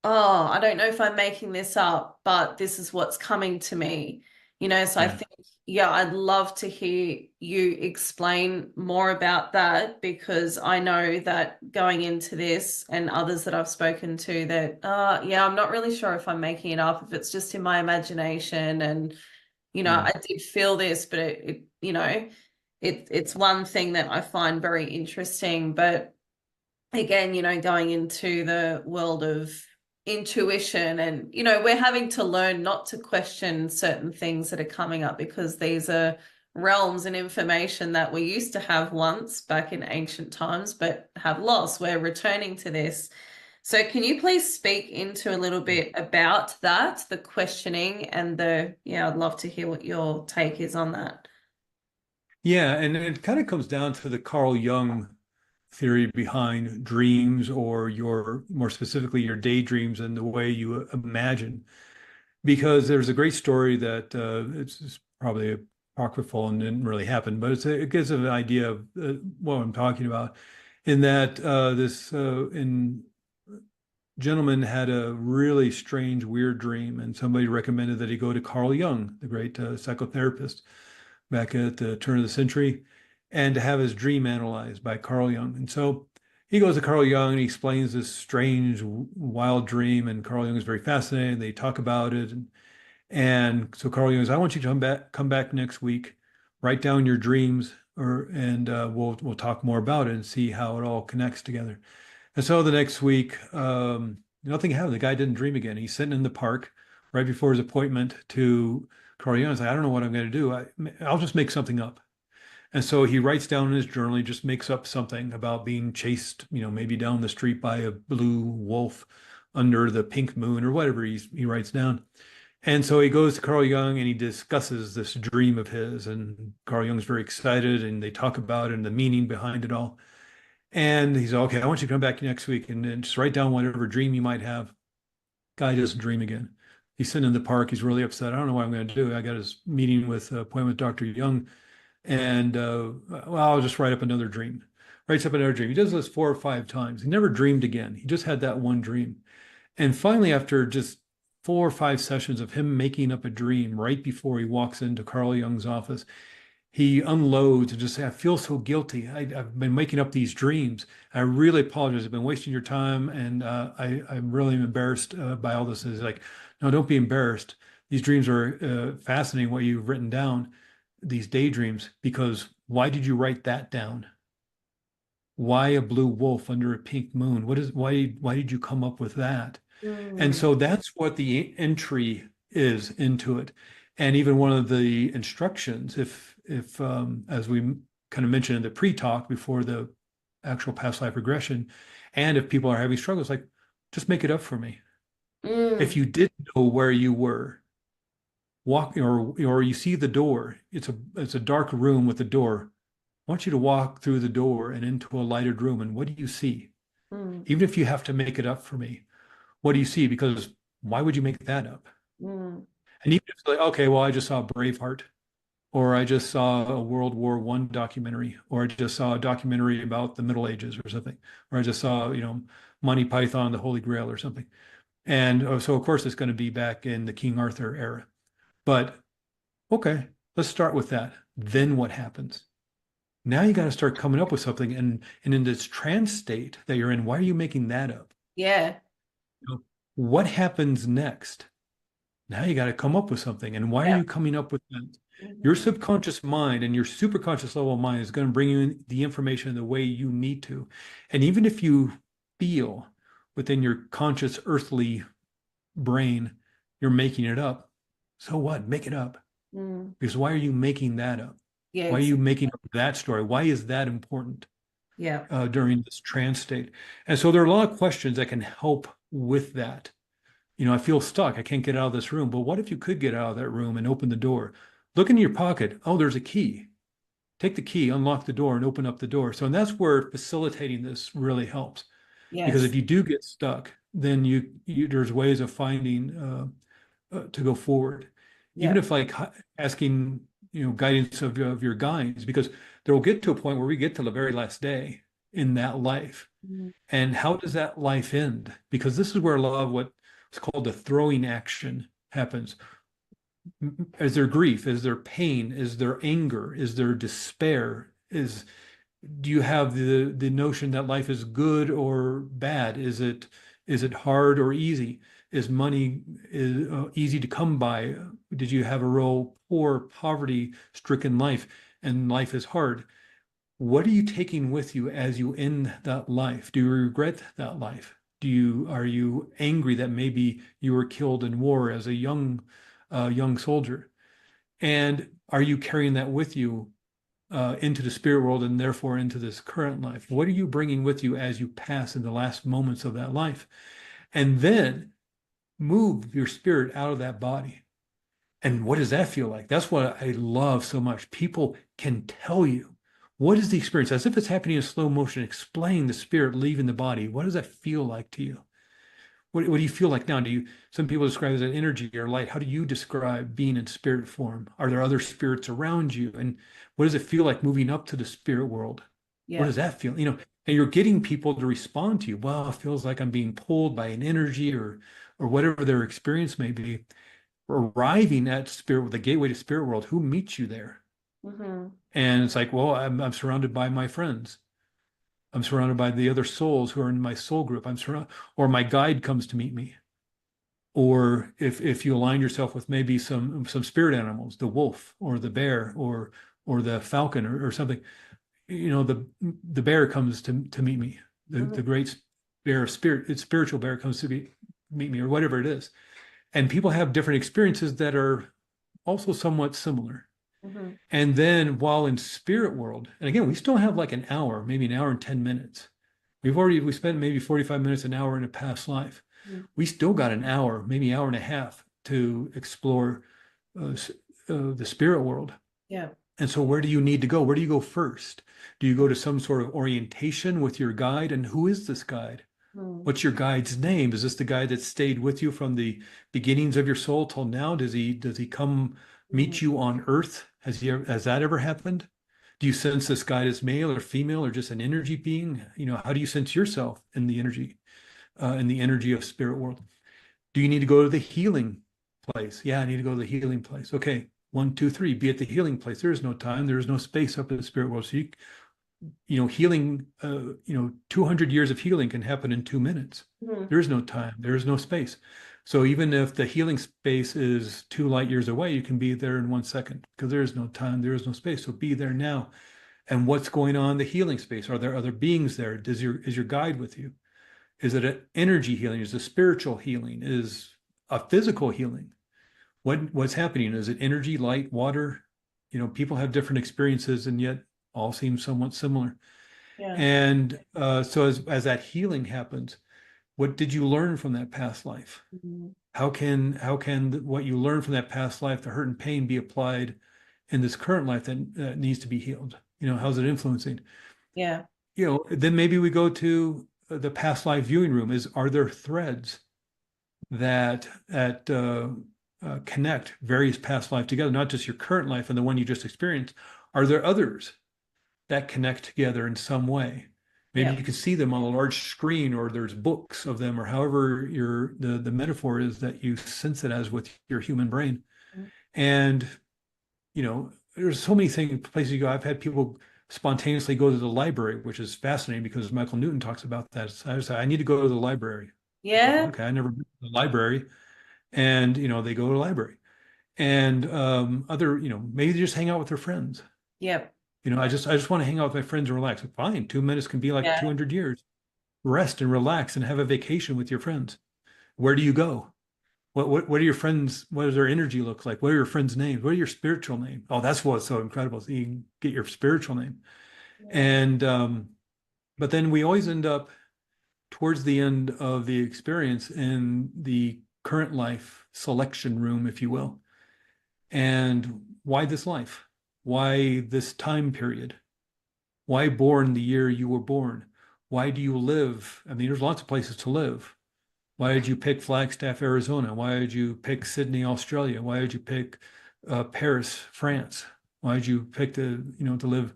Oh, I don't know if I'm making this up, but this is what's coming to me. So I Yeah. think, yeah, I'd love to hear you explain more about that, because I know that going into this and others that I've spoken to that, yeah, I'm not really sure if I'm making it up, if it's just in my imagination. And, Yeah. I did feel this, but it's one thing that I find very interesting. But again, going into the world of intuition, and, we're having to learn not to question certain things that are coming up, because these are realms and information that we used to have once back in ancient times, but have lost. We're returning to this. So can you please speak into a little bit about that, the questioning and yeah, I'd love to hear what your take is on that. Yeah, and it kind of comes down to the Carl Jung theory behind dreams, or your, more specifically, your daydreams and the way you imagine. Because there's a great story that it's probably apocryphal and didn't really happen, but it gives an idea of what I'm talking about. In that this in gentleman had a really strange, weird dream, and somebody recommended that he go to Carl Jung, the great psychotherapist back at the turn of the century, and to have his dream analyzed by Carl Jung. And so he goes to Carl Jung and he explains this strange, wild dream, and Carl Jung is very fascinated. They talk about it, and so Carl Jung says, "I want you to come back next week, write down your dreams, and we'll talk more about it and see how it all connects together." And so the next week, nothing happened. The guy didn't dream again. He's sitting in the park right before his appointment to Carl Jung. He's like, "I don't know what I'm going to do. I'll just make something up." And so he writes down in his journal, he just makes up something about being chased, maybe down the street by a blue wolf under the pink moon, or whatever he writes down. And so he goes to Carl Jung and he discusses this dream of his. And Carl Jung's very excited, and they talk about it and the meaning behind it all. And he's like, "Okay, I want you to come back next week and just write down whatever dream you might have." Guy doesn't dream again. He's sitting in the park. He's really upset. "I don't know what I'm going to do. I got his meeting with appointment with Dr. Jung, and well, I'll just write up another dream." Writes up another dream. He does this 4 or 5 times. He never dreamed again. He just had that one dream. And finally, after just 4 or 5 sessions of him making up a dream right before he walks into Carl Jung's office, he unloads and just say, "I feel so guilty. I've been making up these dreams. I really apologize. I've been wasting your time, and I'm really embarrassed by all this." And he's like, "No, don't be embarrassed. These dreams are fascinating, what you've written down, these daydreams, because why did you write that down? Why a blue wolf under a pink moon? Why did you come up with that?" And Mm, so that's what the entry is into it. And even one of the instructions, if as we kind of mentioned in the pre-talk before the actual past life regression, and if people are having struggles, like, just make it up for me. If mm, you didn't know where you were, walk, or you see the door, it's a dark room with a door. I want you to walk through the door and into a lighted room. And what do you see? mm, Even if you have to make it up for me, what do you see? Because why would you make that up? mm, And even if it's like, okay, well, I just saw Braveheart, or I just saw a World War I documentary, or I just saw a documentary about the Middle Ages or something, or I just saw, Monty Python, the Holy Grail or something. And so, of course, it's going to be back in the King Arthur era. But okay, let's start with that. Then what happens? Now you got to start coming up with something. And in this trance state that you're in, why are you making that up? yeah, What happens next? Now you got to come up with something. And why are yeah, you coming up with that? Your mhm, subconscious mind and your superconscious level of mind is going to bring you the information the way you need to. And even if you feel within your conscious earthly brain, you're making it up, so what? Make it up. mm, Because why are you making that up? yeah, Why are you making up that story? Why is that important yeah, during this trance state? And so there are a lot of questions that can help with that. I feel stuck. I can't get out of this room. But what if you could get out of that room and open the door? Look in your pocket. Oh, there's a key. Take the key, unlock the door, and open up the door. So, and that's where facilitating this really helps. Because yes, if you do get stuck, then there's ways of finding to go forward. Even yeah, if, like, asking guidance of your guides, because there will get to a point where we get to the very last day in that life. Mhm. And how does that life end? Because this is where a lot of what's called the throwing action happens. Is there grief? Is there pain? Is there anger? Is there despair? Do you have the notion that life is good or bad? Is it hard or easy? Is money easy to come by? Did you have a real poor, poverty-stricken life, and life is hard? What are you taking with you as you end that life? Do you regret that life? Are you angry that maybe you were killed in war as a young soldier? And are you carrying that with you into the spirit world and therefore into this current life? What are you bringing with you as you pass in the last moments of that life? And then move your spirit out of that body. And what does that feel like? That's what I love so much. People can tell you what is the experience, as if it's happening in slow motion. Explain the spirit leaving the body. What does that feel like to you? What do you feel like now? Some people describe it as an energy or light. How do you describe being in spirit form? Are there other spirits around you? And what does it feel like moving up to the spirit world? What Yeah. does that feel? And you're getting people to respond to you. Well, it feels like I'm being pulled by an energy or whatever their experience may be. Arriving at spirit, the gateway to spirit world, who meets you there? Hmm. And it's like, well, I'm surrounded by my friends. I'm surrounded by the other souls who are in my soul group. I'm surrounded, or my guide comes to meet me. Or if you align yourself with maybe some spirit animals, the wolf or the bear or the falcon or something, the bear comes to meet me. The Hmm. great bear of spirit, its spiritual bear comes to meet me, or whatever it is. And people have different experiences that are also somewhat similar. Hmm. And then while in spirit world, and again, we still have like an hour, maybe an hour and 10 minutes. We spent maybe 45 minutes, an hour in a past life. We still got an hour, maybe hour and a half to explore uh, the spirit world. Yeah. And so where do you need to go? Where do you go first? Do you go to some sort of orientation with your guide? And who is this guide? Mm. What's your guide's name? Is this the guide that stayed with you from the beginnings of your soul till now? Does he come Mhm. meet you on earth? Has that ever happened? Do you sense this guide as male or female or just an energy being? How do you sense yourself in the energy of spirit world? Do you need to go to the healing place? Yeah, I need to go to the healing place. Okay, one, two, three, be at the healing place. There is no time, there is no space up in the spirit world. So healing, 200 years of healing can happen in 2 minutes. Mhm. There is no time, there is no space. So even if the healing space is 2 light years away, you can be there in 1 second because there is no time, there is no space. So be there now. And what's going on in the healing space? Are there other beings there? Is your guide with you? Is it an energy healing? Is it spiritual healing? Is a physical healing? What's happening? Is it energy, light, water? People have different experiences and yet all seem somewhat similar. Yeah. And so as that healing happens, what did you learn from that past life? Mhm. How can what you learned from that past life, the hurt and pain, be applied in this current life that needs to be healed? How's it influencing? Yeah. Then maybe we go to the past life viewing room. Are there threads that connect various past life together, not just your current life and the one you just experienced? Are there others that connect together in some way? Maybe Yeah. you can see them on a large screen, or there's books of them, or however the metaphor is that you sense it as with your human brain. Mhm. And there's so many places you go. I've had people spontaneously go to the library, which is fascinating because Michael Newton talks about that. So I was like, I need to go to the library. Like, Yeah. okay, I never been to the library. And they go to the library. And maybe they just hang out with their friends. Yeah. I just want to hang out with my friends and relax. Fine, 2 minutes can be like Yeah. 200 years. Rest and relax and have a vacation with your friends. Where do you go? What are your friends? What does their energy look like? What are your friends' names? What are your spiritual name? Oh, that's what's so incredible. So you can get your spiritual name. Yeah. And but then we always end up towards the end of the experience in the current life selection room, if you will. And why this life? Why this time period? Why born the year you were born? Why do you live? I mean, there's lots of places to live. Why did you pick Flagstaff, Arizona? Why did you pick Sydney, Australia? Why did you pick Paris, France? Why did you pick to live,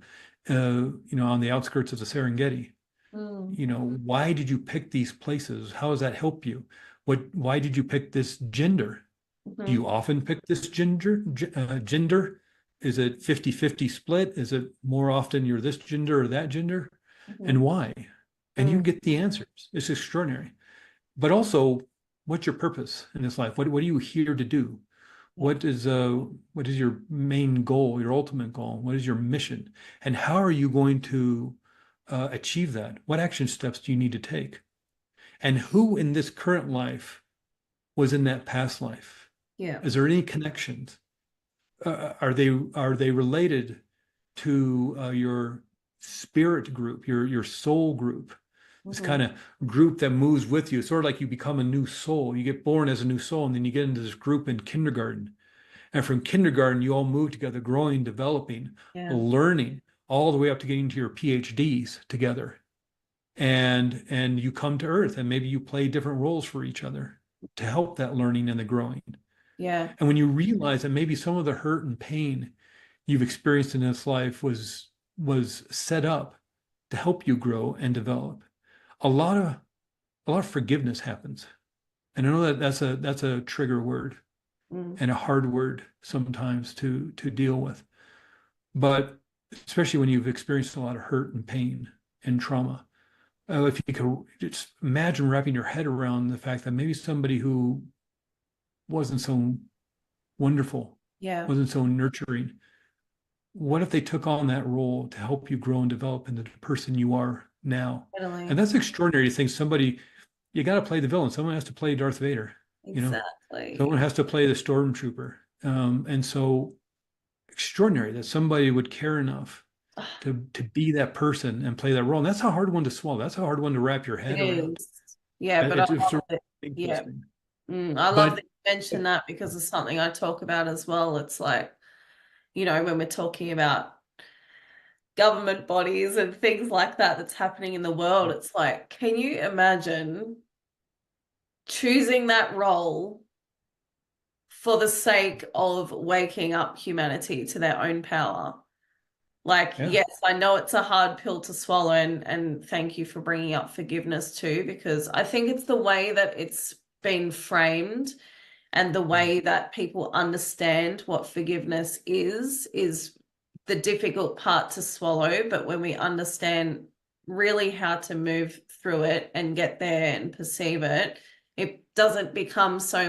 on the outskirts of the Serengeti? Mm. Why did you pick these places? How does that help you? Why did you pick this gender? Do Mhm. you often pick this gender? Is it 50-50 split? Is it more often you're this gender or that gender? Mhm. And why? And you Mm. get the answers. It's extraordinary. But also, what's your purpose in this life? What are you here to do? Yeah. What is your main goal, your ultimate goal? What is your mission? And how are you going to achieve that? What action steps do you need to take? And who in this current life was in that past life? Yeah. Is there any connections? Are they related to your spirit group, your soul group? This Mhm. kind of group that moves with you, sort of like you become a new soul. You get born as a new soul, and then you get into this group in kindergarten. And from kindergarten, you all move together, growing, developing, Yeah. learning, all the way up to getting to your PhDs together. And you come to Earth, and maybe you play different roles for each other to help that learning and the growing. Yeah. And when you realize that maybe some of the hurt and pain you've experienced in this life was set up to help you grow and develop, a lot of forgiveness happens. And I know that that's a trigger word Mm. and a hard word sometimes to deal with. But especially when you've experienced a lot of hurt and pain and trauma, if you could just imagine wrapping your head around the fact that maybe somebody who wasn't so wonderful, Yeah. wasn't so nurturing, what if they took on that role to help you grow and develop into the person you are now? And Totally. that's extraordinary to think somebody, you got to play the villain. Someone has to play Darth Vader, you know, Exactly. someone has to play the stormtrooper. And so extraordinary that somebody would care enough to be that person and play that role. And that's a hard one to swallow. That's a hard one to wrap your It head around. is. Yeah, but I It's love sort it. of Yeah. interesting. I love But that you mentioned that because it's something I talk about as well. It's like, when we're talking about government bodies and things like that that's happening in the world, it's like, can you imagine choosing that role for the sake of waking up humanity to their own power? Like, yeah, yes, I know it's a hard pill to swallow, and thank you for bringing up forgiveness too, because I think it's the way that it's been framed and the yeah, way that people understand what forgiveness is the difficult part to swallow. But when we understand really how to move through it and get there and perceive it, it doesn't become so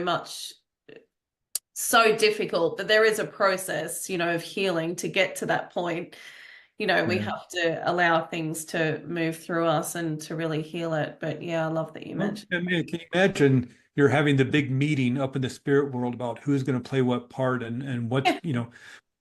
difficult. But there is a process, of healing to get to that point. We yeah. have to allow things to move through us and to really heal it. But yeah, I love that you Well, mentioned. I mean, can you imagine you're having the big meeting up in the spirit world about who's going to play what part and what's,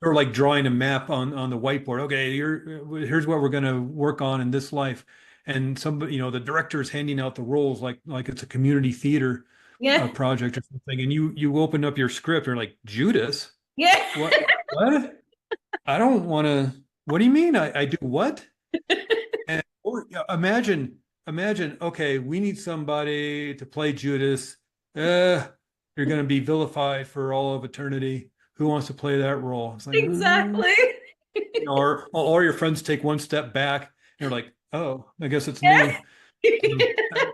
or like drawing a map on the whiteboard. Okay, here's what we're going to work on in this life. And somebody, the director is handing out the roles like it's a community theater Yeah. project or something. And you open up your script, you're like, Judas, Yeah. what? I don't want to. What do you mean? I do what? And or imagine, okay, we need somebody to play Judas. You're going to be vilified for all of eternity. Who wants to play that role? It's like, Exactly. or your friends take one step back and you're like, oh, I guess it's Yeah. me. Um,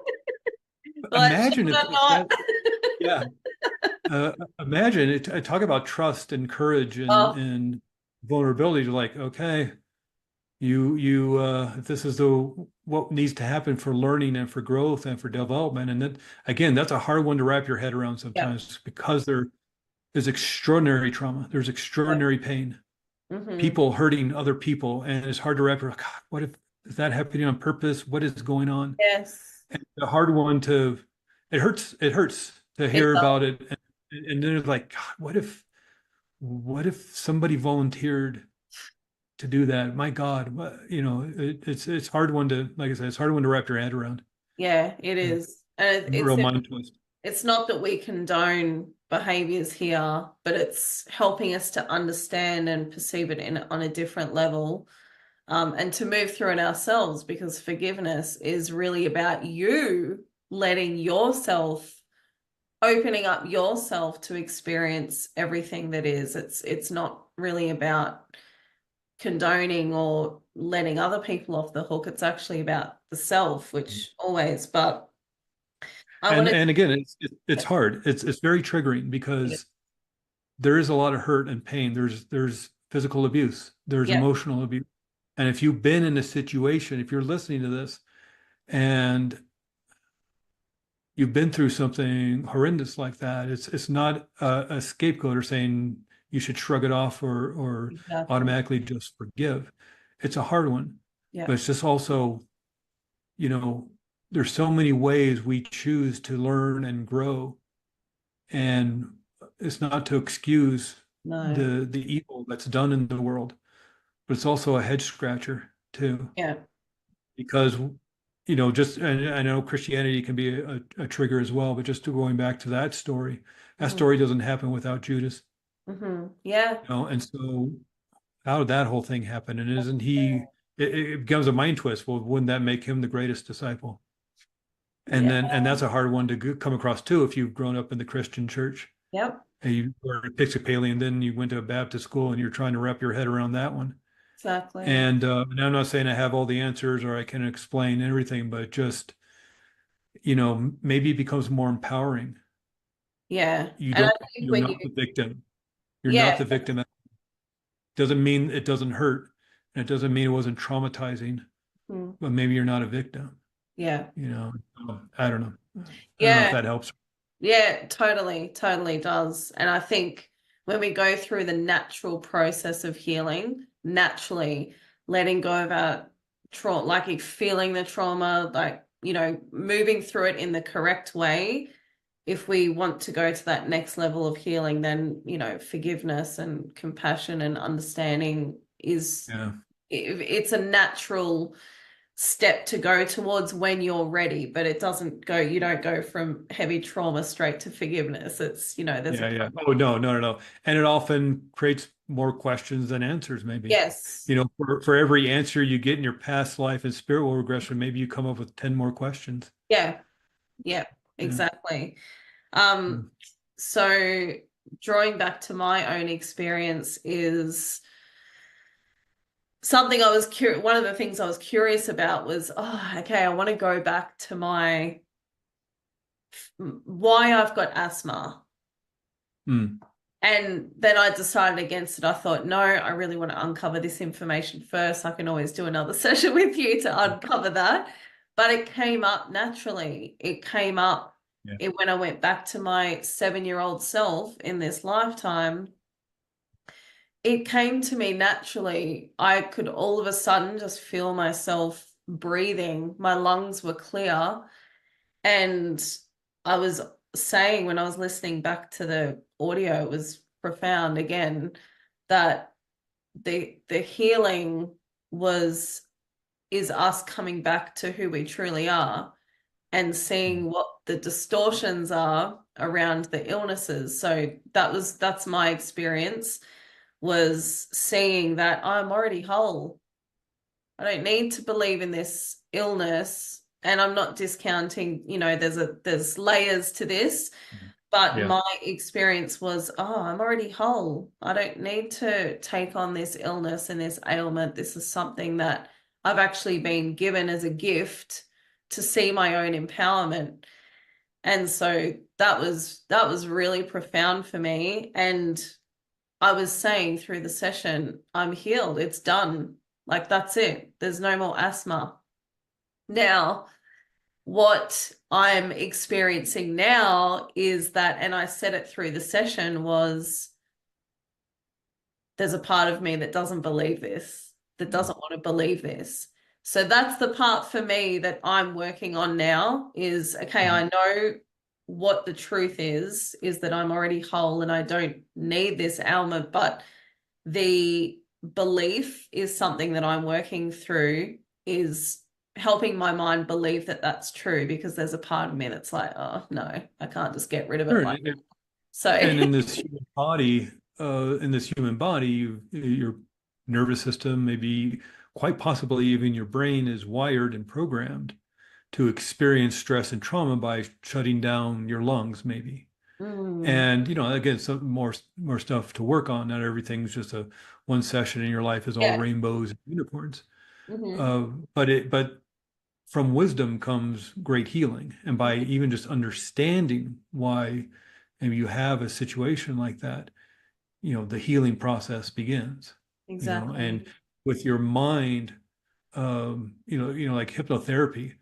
Like, imagine should I if not? that, yeah. Imagine it. I talk about trust and courage and Oh, and vulnerability to like, okay, if this is the what needs to happen for learning and for growth and for development. And then again, that's a hard one to wrap your head around yeah. sometimes because there is extraordinary trauma, there's Yeah. extraordinary pain, Hmm. people hurting other people, and it's hard to wrap your God, what if is that happening on purpose? What is going on? Yes. And the hard one to it hurts to It hear does. about it. And then it's like, God, what if somebody volunteered to do that? My God, it's hard one to, like I said, it's hard one to wrap your head around. Yeah, it Yeah. is. And Real mind twist. it's not that we condone behaviors here, but it's helping us to understand and perceive it on a different level, and to move through it ourselves, because forgiveness is really about you letting yourself, opening up yourself to experience everything that is. It's not really about condoning or letting other people off the hook. It's actually about the self, which always, but I want And again, it's hard. It's very triggering to, because there is a lot of hurt and pain. There's physical abuse, there's yeah, emotional abuse. And if you've been in a situation, if you're listening to this and you've been through something horrendous like that, it's not a scapegoat or saying you should shrug it off or exactly. automatically just forgive. It's a hard one, Yeah, but it's just also, you know, there's so many ways we choose to learn and grow, and it's not to excuse no, the evil that's done in the world, but it's also a head scratcher too, yeah. because just, and I know Christianity can be a trigger as well, but just to going back to that Hmm. story doesn't happen without Judas, Hmm. Yeah. and so how did that whole thing happen? And isn't he? It becomes a mind twist. Well, wouldn't that make him the greatest disciple? And Yeah. then, and that's a hard one to come across too if you've grown up in the Christian church Yep. and you were Episcopalian, then you went to a Baptist school and you're trying to wrap your head around that one. Exactly. And I'm not saying I have all the answers or I can explain everything, but just, maybe it becomes more empowering. Yeah. You And I don't, think you're when you, not the victim. You're not yeah, the victim. It doesn't mean it doesn't hurt. And it doesn't mean it wasn't traumatizing, hmm, but maybe you're not a victim, yeah, you know. I don't know. I don't know if yeah, that helps. yeah, totally, totally does. And I think when we go through the natural process of healing, naturally letting go of our trauma, like feeling the trauma, like, moving through it in the correct way. If we want to go to that next level of healing, then, forgiveness and compassion and understanding is, Yeah. it's a natural step to go towards when you're ready, but it doesn't go, you don't go from heavy trauma straight to forgiveness. It's, there's a, Yeah, yeah. Oh, no, no, no, no. And it often creates more questions than answers, maybe. yes, For every answer you get in your past life and spiritual regression, maybe you come up with 10 more questions. yeah, yeah, Yeah. exactly. Um, Mm. so drawing back to my own experience is something I was curious, one of the things I was curious about was, oh, okay, I want to go back to why I've got asthma. Mm. And then I decided against it. I thought, no, I really want to uncover this information first. I can always do another session with you to uncover that. But it came up naturally. It came up Yeah. when I went back to my 7-year-old self in this lifetime. It came to me naturally. I could all of a sudden just feel myself breathing. My lungs were clear. And I was saying when I was listening back to the audio, it was profound again that the healing was is us coming back to who we truly are and seeing what the distortions are around the illnesses. So that's my experience, was seeing that I'm already whole. I don't need to believe in this illness. And I'm not discounting, there's layers to this, but Yeah. my experience was, oh, I'm already whole. I don't need to take on this illness and this ailment. This is something that I've actually been given as a gift to see my own empowerment. And so that was really profound for me. And I was saying through the session, I'm healed. It's done. Like that's it. There's no more asthma. Now, what I'm experiencing now is that, and I said it through the session, was there's a part of me that doesn't believe this, that doesn't want to believe this. So that's the part for me that I'm working on now is, okay, Mhm. I know what the truth is that I'm already whole and I don't need this ailment, but the belief is something that I'm working through, is helping my mind believe that that's true, because there's a part of me that's like, oh no, I can't just get rid of it Sure. like so. And in this human body, your nervous system, maybe quite possibly even your brain is wired and programmed to experience stress and trauma by shutting down your lungs, maybe. Mm. And, again, some more stuff to work on. Not everything's just a one session in your life is all Yeah. rainbows and unicorns. Hmm. But from wisdom comes great healing. And by even just understanding why maybe you have a situation like that, the healing process begins, Exactly. and with your mind, like hypnotherapy,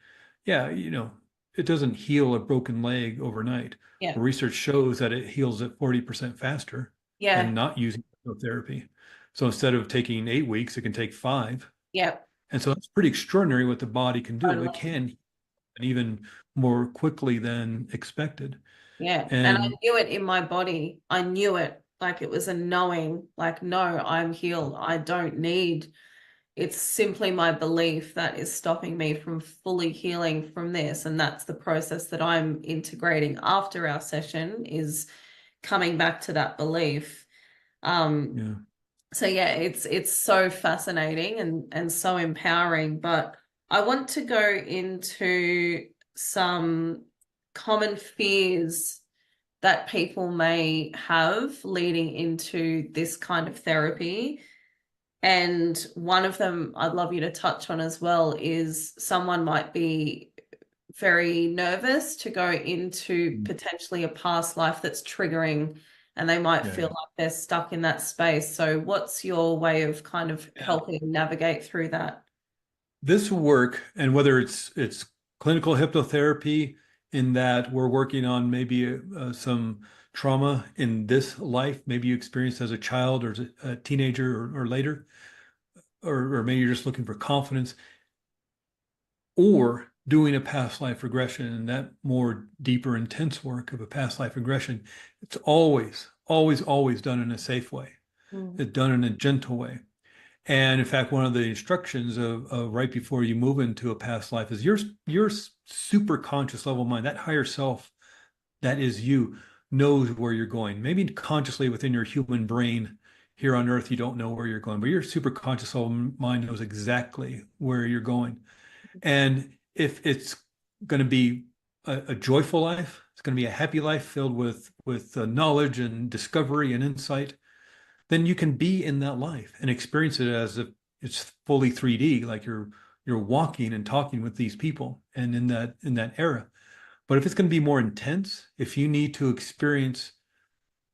yeah, it doesn't heal a broken leg overnight. Yeah. But research shows that it heals it 40% faster than Yeah. not using hypnotherapy. So instead of taking 8 weeks, it can take 5. Yeah. And so that's pretty extraordinary what the body can do. It Totally. can even more quickly than expected. Yeah. And I And knew it in my body. I knew it. Like it was a knowing, like, no, I'm healed. I don't need, it's simply my belief that is stopping me from fully healing from this. And that's the process that I'm integrating after our session is coming back to that belief. Um, yeah, so yeah, it's so fascinating and so empowering. But I want to go into some common fears that people may have leading into this kind of therapy. And one of them I'd love you to touch on as well is someone might be very nervous to go into potentially a past life that's triggering and they might yeah, feel like they're stuck in that space. So what's your way of kind of yeah. helping navigate through that? This work, and whether it's clinical hypnotherapy, in that we're working on maybe some trauma in this life, maybe you experienced as a child or as a teenager or later, or maybe you're just looking for confidence, or doing a past life regression and that more deeper, intense work of a past life regression. It's always, always, always done in a safe way. Mm. It's done in a gentle way. And in fact, one of the instructions of right before you move into a past life is your super conscious level mind, that higher self that is you, knows where you're going. Maybe consciously within your human brain here on Earth, you don't know where you're going, but your super conscious level mind knows exactly where you're going. And if it's going to be a joyful life, it's going to be a happy life filled with knowledge and discovery and insight, then you can be in that life and experience it as if it's fully 3D, like you're walking and talking with these people and in that era. But if it's going to be more intense, if you need to experience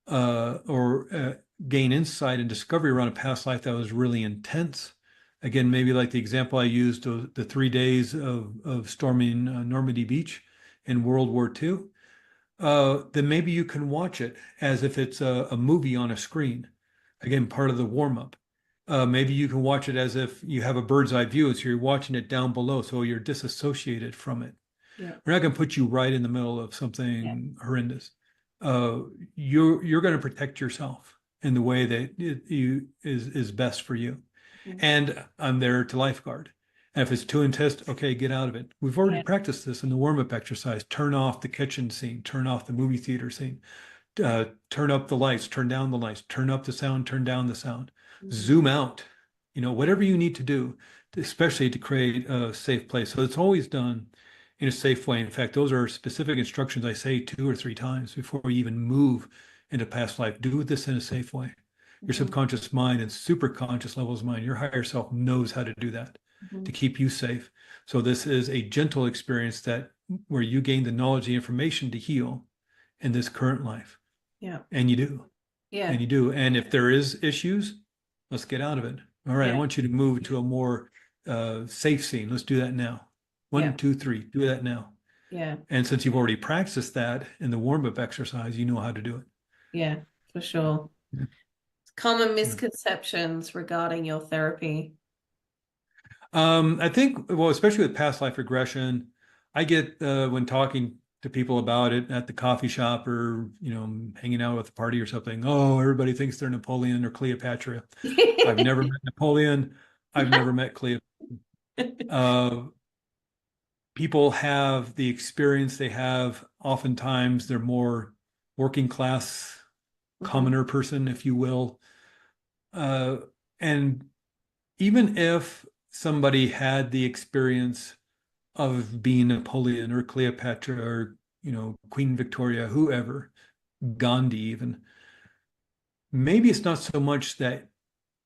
or gain insight and discovery around a past life that was really intense, again, maybe like the example I used, the 3 days of storming Normandy Beach in World War II, then maybe you can watch it as if it's a movie on a screen. Again, part of the warm up. Maybe you can watch it as if you have a bird's eye view, so you're watching it down below, so you're disassociated from it. Yeah. We're not going to put you right in the middle of Yeah. something horrendous. Uh, you're going to protect yourself in the way that is best for you. Mhm. And I'm there to lifeguard. And if it's too intense, okay, get out of it. We've already Yeah. practiced this in the warm-up exercise. Turn off the kitchen scene, turn off the movie theater scene, turn up the lights, turn down the lights, turn up the sound, turn down the sound, Mhm. zoom out, whatever you need to do, especially to create a safe place. So it's always done in a safe way. In fact, those are specific instructions I say 2 or 3 times before we even move into past life. Do this in a safe way. Your Mhm. subconscious mind and super conscious levels of mind, your higher self knows how to do that to Mhm. keep you safe. So this is a gentle experience that where you gain the knowledge, the information to heal in this current life. Yeah. And you do. And Yeah. you do. And if there is issues, let's get out of it. All right, I Yeah. want you to move to a more safe scene. Let's do that now. Yeah. One, two, three, do that now. Yeah. And since you've already practiced that in the warm-up exercise, you know how to do it. Yeah. For sure. Yeah. Common Yeah. misconceptions regarding your therapy. I think, well, especially with past life regression, I get when talking to people about it at the coffee shop or, hanging out with a party or something, oh, everybody thinks they're Napoleon or Cleopatra. I've never met Napoleon. I've never met Cleopatra. Uh, People have the experience they have. Oftentimes, they're more working class, Mhm. commoner person, if you will. Uh, and even if somebody had the experience of being Napoleon or Cleopatra or, Queen Victoria, whoever, Gandhi even. Maybe it's not so much that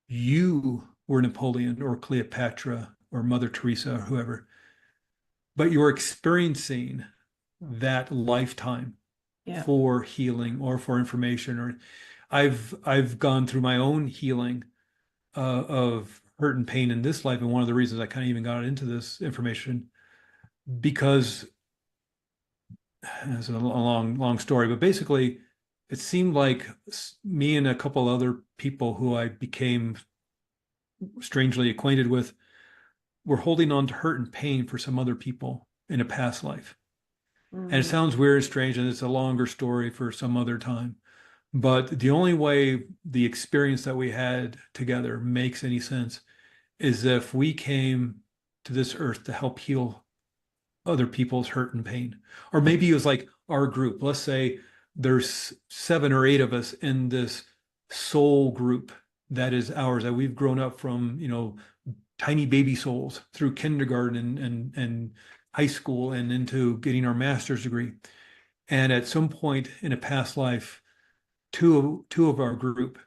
you were Napoleon or Cleopatra or Mother Teresa or whoever, but you're experiencing that lifetime Yeah. for healing or for information. Or I've gone through my own healing of hurt and pain in this life, and one of the reasons I kind of even got into this information because it's a long story, but basically, it seemed like me and a couple other people who I became strangely acquainted with were holding on to hurt and pain for some other people in a past life. And it Mm. sounds weird and strange, and it's a longer story for some other time. But the only way the experience that we had together makes any sense is if we came to this earth to help heal other people's hurt and pain. Or maybe it was like our group. Let's say there's 7 or 8 of us in this soul group that is ours, that we've grown up from, tiny baby souls through kindergarten and high school and into getting our master's degree. And at some point in a past life, two of our group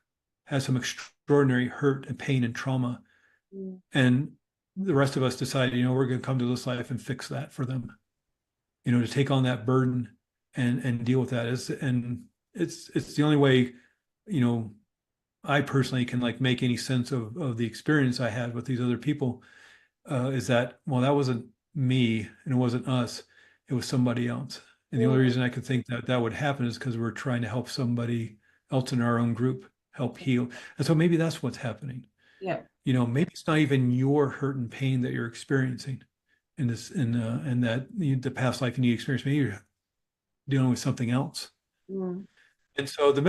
has some extraordinary hurt and pain and trauma. Mm. And the rest of us decided, we're going to come to this life and fix that for them, to take on that burden and deal with that. And it's the only way, you know, I personally can like make any sense of the experience I had with these other people, is that, well, that wasn't me and it wasn't us, it was somebody else. And the only Mm. reason I could think that that would happen is because we're trying to help somebody else in our own group help heal. And so maybe that's what's happening. Yeah. Maybe it's not even your hurt and pain that you're experiencing in that the past life you need experience. Maybe you're dealing with something else. Mm. And so the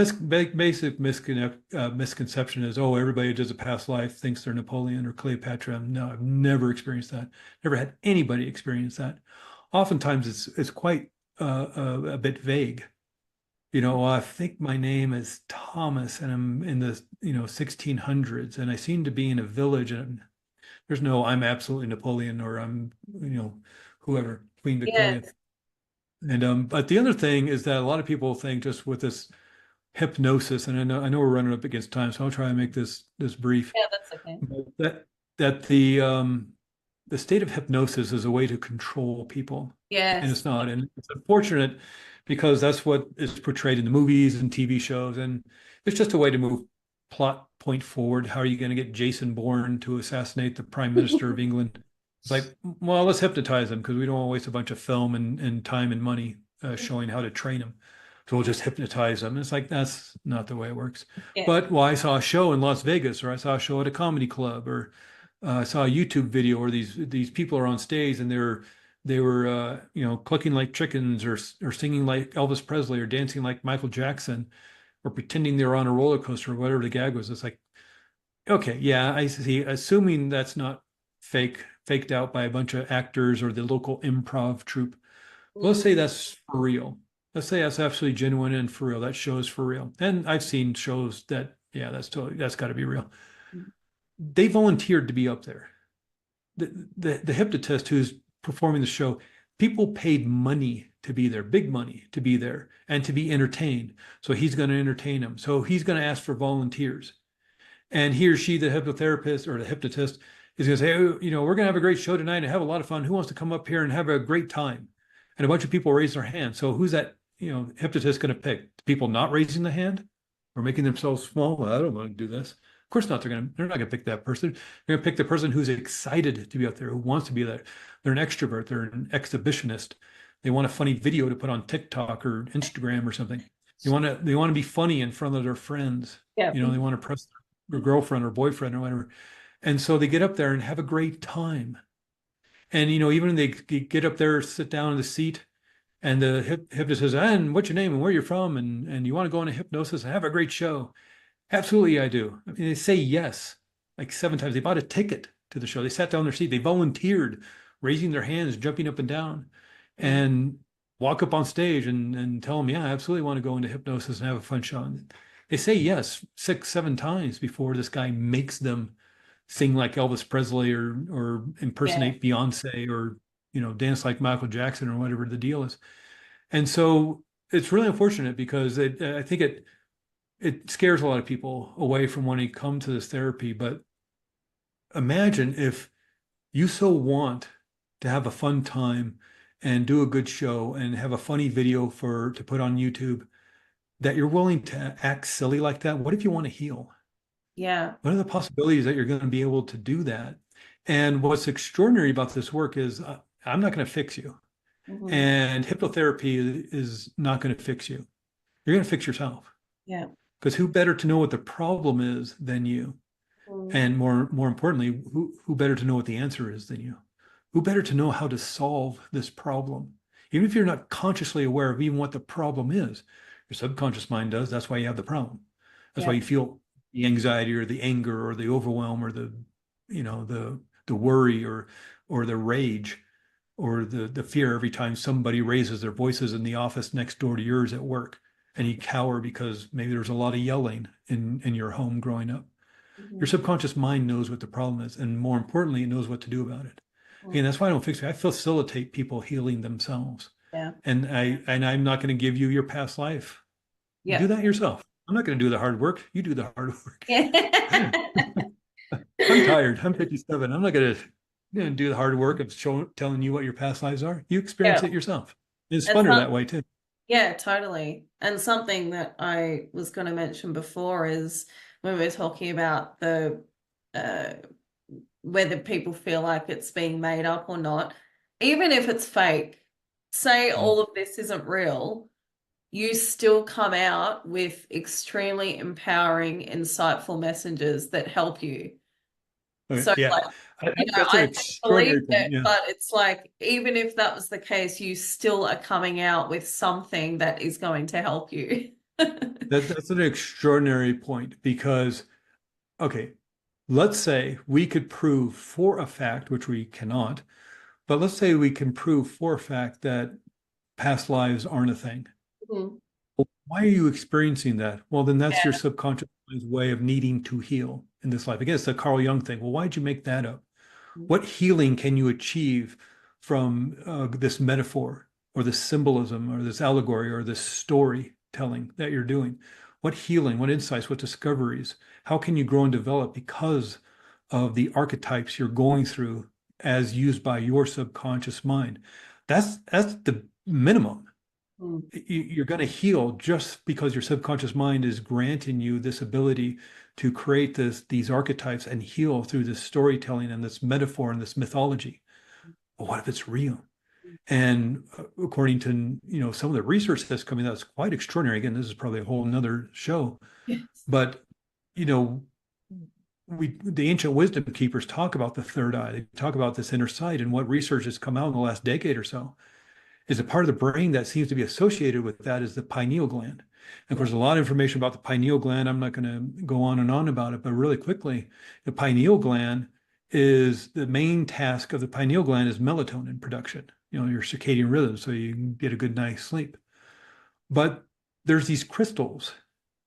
basic misconception is, oh, everybody who does a past life thinks they're Napoleon or Cleopatra. No, I've never experienced that. Never had anybody experience that. Oftentimes, it's quite a bit vague. Well, I think my name is Thomas, and I'm in the 1600s, and I seem to be in a village, and there's no I'm absolutely Napoleon or I'm whoever Queen Victoria. Yes. And but the other thing is that a lot of people think just with this hypnosis, and I know we're running up against time, so I'll try and make this brief. Yeah, that's okay. That the state of hypnosis is a way to control people, and Yes. it's not. And it's unfortunate because that's what is portrayed in the movies and TV shows, and it's just a way to move plot point forward. How are you going to get Jason Bourne to assassinate the Prime Minister of England? It's like, well, let's hypnotize them because we don't want to waste a bunch of film and time and money showing how to train them. So we'll just hypnotize them. It's like, that's not the way it works. Yeah. But, well, I saw a show in Las Vegas, or I saw a show at a comedy club, or I saw a YouTube video where these people are on stage and they were clucking like chickens or singing like Elvis Presley or dancing like Michael Jackson or pretending they were on a roller coaster or whatever the gag was. It's like, okay, yeah, I see. Assuming that's not faked out by a bunch of actors or the local improv troupe. Well, let's say Mm. that's for real. Let's say that's absolutely genuine and for real. That show is for real. And I've seen shows that, yeah, that's got to be real. They volunteered to be up there. The hypnotist who's performing the show, people paid money to be there, big money to be there and to be entertained. So he's going to entertain them. So he's going to ask for volunteers. And he or she, the hypnotherapist or the hypnotist, is going to say, oh, we're going to have a great show tonight and have a lot of fun. Who wants to come up here and have a great time? And a bunch of people raise their hand. So who's that, hypnotist going to pick? People not raising the hand or making themselves small? Well, I don't want to do this. Of course not. They're not going to pick that person. They're going to pick the person who's excited to be out there, who wants to be there. They're an extrovert. They're an exhibitionist. They want a funny video to put on TikTok or Instagram or something. They want to be funny in front of their friends. Yeah. They want to press their girlfriend or boyfriend or whatever. And so they get up there and have a great time. And, even when they get up there, sit down in the seat, and the hypnotist says, and what's your name and where you're from? And you want to go into hypnosis and have a great show? Absolutely, I do. I mean, they say yes, like 7 times. They bought a ticket to the show. They sat down in their seat. They volunteered, raising their hands, jumping up and down, and walk up on stage and tell them, yeah, I absolutely want to go into hypnosis and have a fun show. And they say yes 6, 7 times before this guy makes them sing like Elvis Presley or impersonate Beyonce or dance like Michael Jackson or whatever the deal is. And so it's really unfortunate because I think it scares a lot of people away from wanting to come to this therapy. But imagine if you so want to have a fun time and do a good show and have a funny video to put on YouTube that you're willing to act silly like that. What if you want to heal? Yeah. What are the possibilities that you're going to be able to do that? And what's extraordinary about this work is I'm not going to fix you. Hmm. And hypnotherapy is not going to fix you. You're going to fix yourself. Yeah. Because who better to know what the problem is than you? Mm. And more importantly, who better to know what the answer is than you? Who better to know how to solve this problem? Even if you're not consciously aware of even what the problem is, your subconscious mind does. That's why you have the problem. That's why Yeah. you feel the anxiety or the anger or the overwhelm or the worry or the rage or the fear every time somebody raises their voices in the office next door to yours at work and you cower because maybe there's a lot of yelling in your home growing up. Your Hmm. subconscious mind knows what the problem is, and more importantly, it knows what to do about it. And that's why I don't fix it. I facilitate people healing themselves. Yeah. And I'm not going to give you your past life. Do Yeah. that yourself. I'm not going to do the hard work. You do the hard work. Yeah. I'm tired. I'm 57. I'm not going to do the hard work of telling you what your past lives are. You experience Yeah. it yourself. It's It's funner not, that way too. yeah, totally. And something that I was going to mention before is when we were talking about the uh, whether people feel like it's being made up or not, even if it's fake, say Mm. all of this isn't real, you still come out with extremely empowering, insightful messages that help you. Okay, So, yeah, like, I think that's an I believe extraordinary point. it, Yeah. but it's like, even if that was the case, you still are coming out with something that is going to help you. That's an extraordinary point because, okay, let's say we could prove for a fact, which we cannot, but let's say we can prove for a fact that past lives aren't a thing. Mhm. Well, why are you experiencing that? Well, then that's your Yeah. subconscious mind's way of needing to heal in this life. Again, it's the Carl Jung thing. Well, why'd you make that up? What healing can you achieve from this metaphor or this symbolism or this allegory or this storytelling that you're doing? What healing, what insights, what discoveries? How can you grow and develop because of the archetypes you're going through as used by your subconscious mind? That's the minimum. Mm. You're going to heal just because your subconscious mind is granting you this ability to create these archetypes and heal through this storytelling and this metaphor and this mythology. But what if it's real? And according to some of the research that's coming out, it's quite extraordinary. Again, this is probably a whole nother show, Yes. but you know, the ancient wisdom keepers talk about the third eye. They talk about this inner sight, and what research has come out in the last decade or so is a part of the brain that seems to be associated with that is the pineal gland. And of Yeah. course, a lot of information about the pineal gland. I'm not going to go on and on about it, but really quickly, the pineal gland is the main task of the pineal gland is melatonin production, your circadian rhythm, so you can get a good night's sleep. But there's these crystals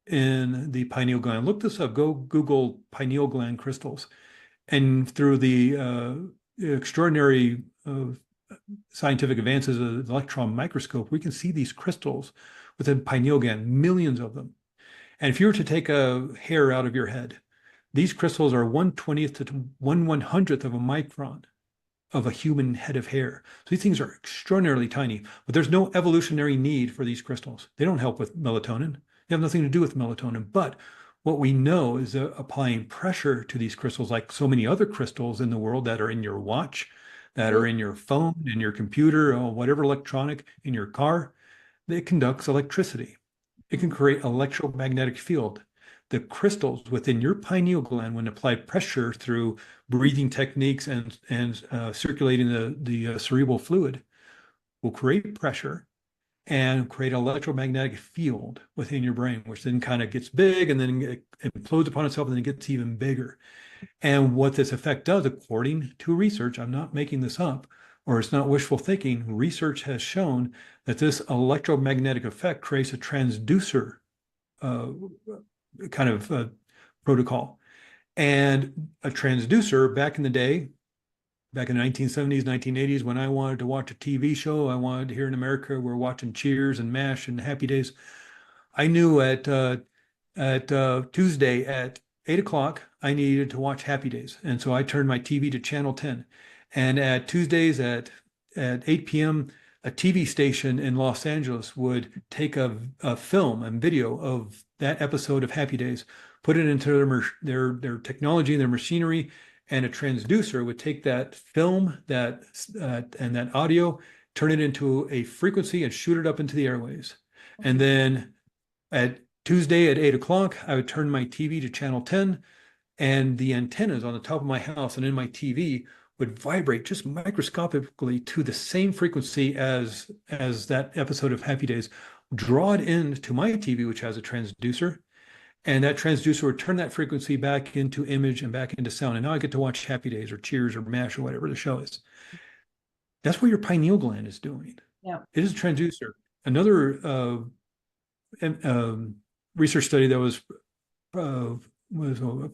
in the pineal gland. Look this up. Go Google pineal gland crystals. And through the extraordinary scientific advances of the electron microscope, we can see these crystals within pineal gland, millions of them. And if you were to take a hair out of your head, these crystals are 1/20th to 1/100th of a micron of a human head of hair. So these things are extraordinarily tiny, but there's no evolutionary need for these crystals. They don't help with melatonin. They have nothing to do with melatonin. But what we know is applying pressure to these crystals, like so many other crystals in the world that are in your watch, that Mhm. are in your phone, in your computer, or whatever electronic in your car, it conducts electricity. It can create electromagnetic field. The crystals within your pineal gland, when applied pressure through breathing techniques and circulating the cerebral fluid, will create pressure and create an electromagnetic field within your brain, which then kind of gets big and then it implodes upon itself and then it gets even bigger. And what this effect does, according to research, I'm not making this up, or it's not wishful thinking, research has shown that this electromagnetic effect creates a transducer uh, kind of protocol. And a transducer back in the day back in the 1970s, 1980s, when I wanted to watch a TV show, I wanted here in America, we're watching Cheers and MASH and Happy Days. I knew at Tuesday at 8 o'clock, I needed to watch Happy Days. And so I turned my TV to channel 10. And at Tuesdays at 8 p.m., a TV station in Los Angeles would take a film and video of that episode of Happy Days, put it into their technology, their machinery, and a transducer would take that film and that audio, turn it into a frequency and shoot it up into the airways. And then at Tuesday at 8 o'clock, I would turn my TV to channel 10, and the antennas on the top of my house and in my TV would vibrate just microscopically to the same frequency as that episode of Happy Days, draw it into my TV, which has a transducer, and that transducer would turn that frequency back into image and back into sound. And now I get to watch Happy Days or Cheers or MASH or whatever the show is. That's what your pineal gland is doing. Yeah. It is a transducer. Another research study that was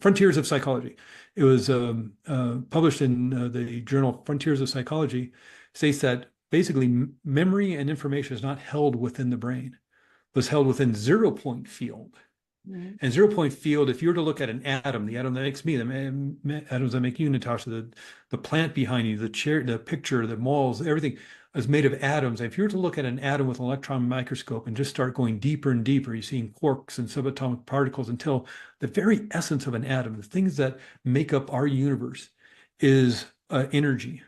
Frontiers of Psychology. It was published in the journal Frontiers of Psychology, states that basically memory and information is not held within the brain, but is held within 0-point field. Mm. And 0-point field, if you were to look at an atom, the atom that makes me, the atoms that make you, Natasha, the plant behind you, the chair, the picture, the malls, everything is made of atoms. If you were to look at an atom with an electron microscope and just start going deeper and deeper, you're seeing quarks and subatomic particles until the very essence of an atom, the things that make up our universe, is energy.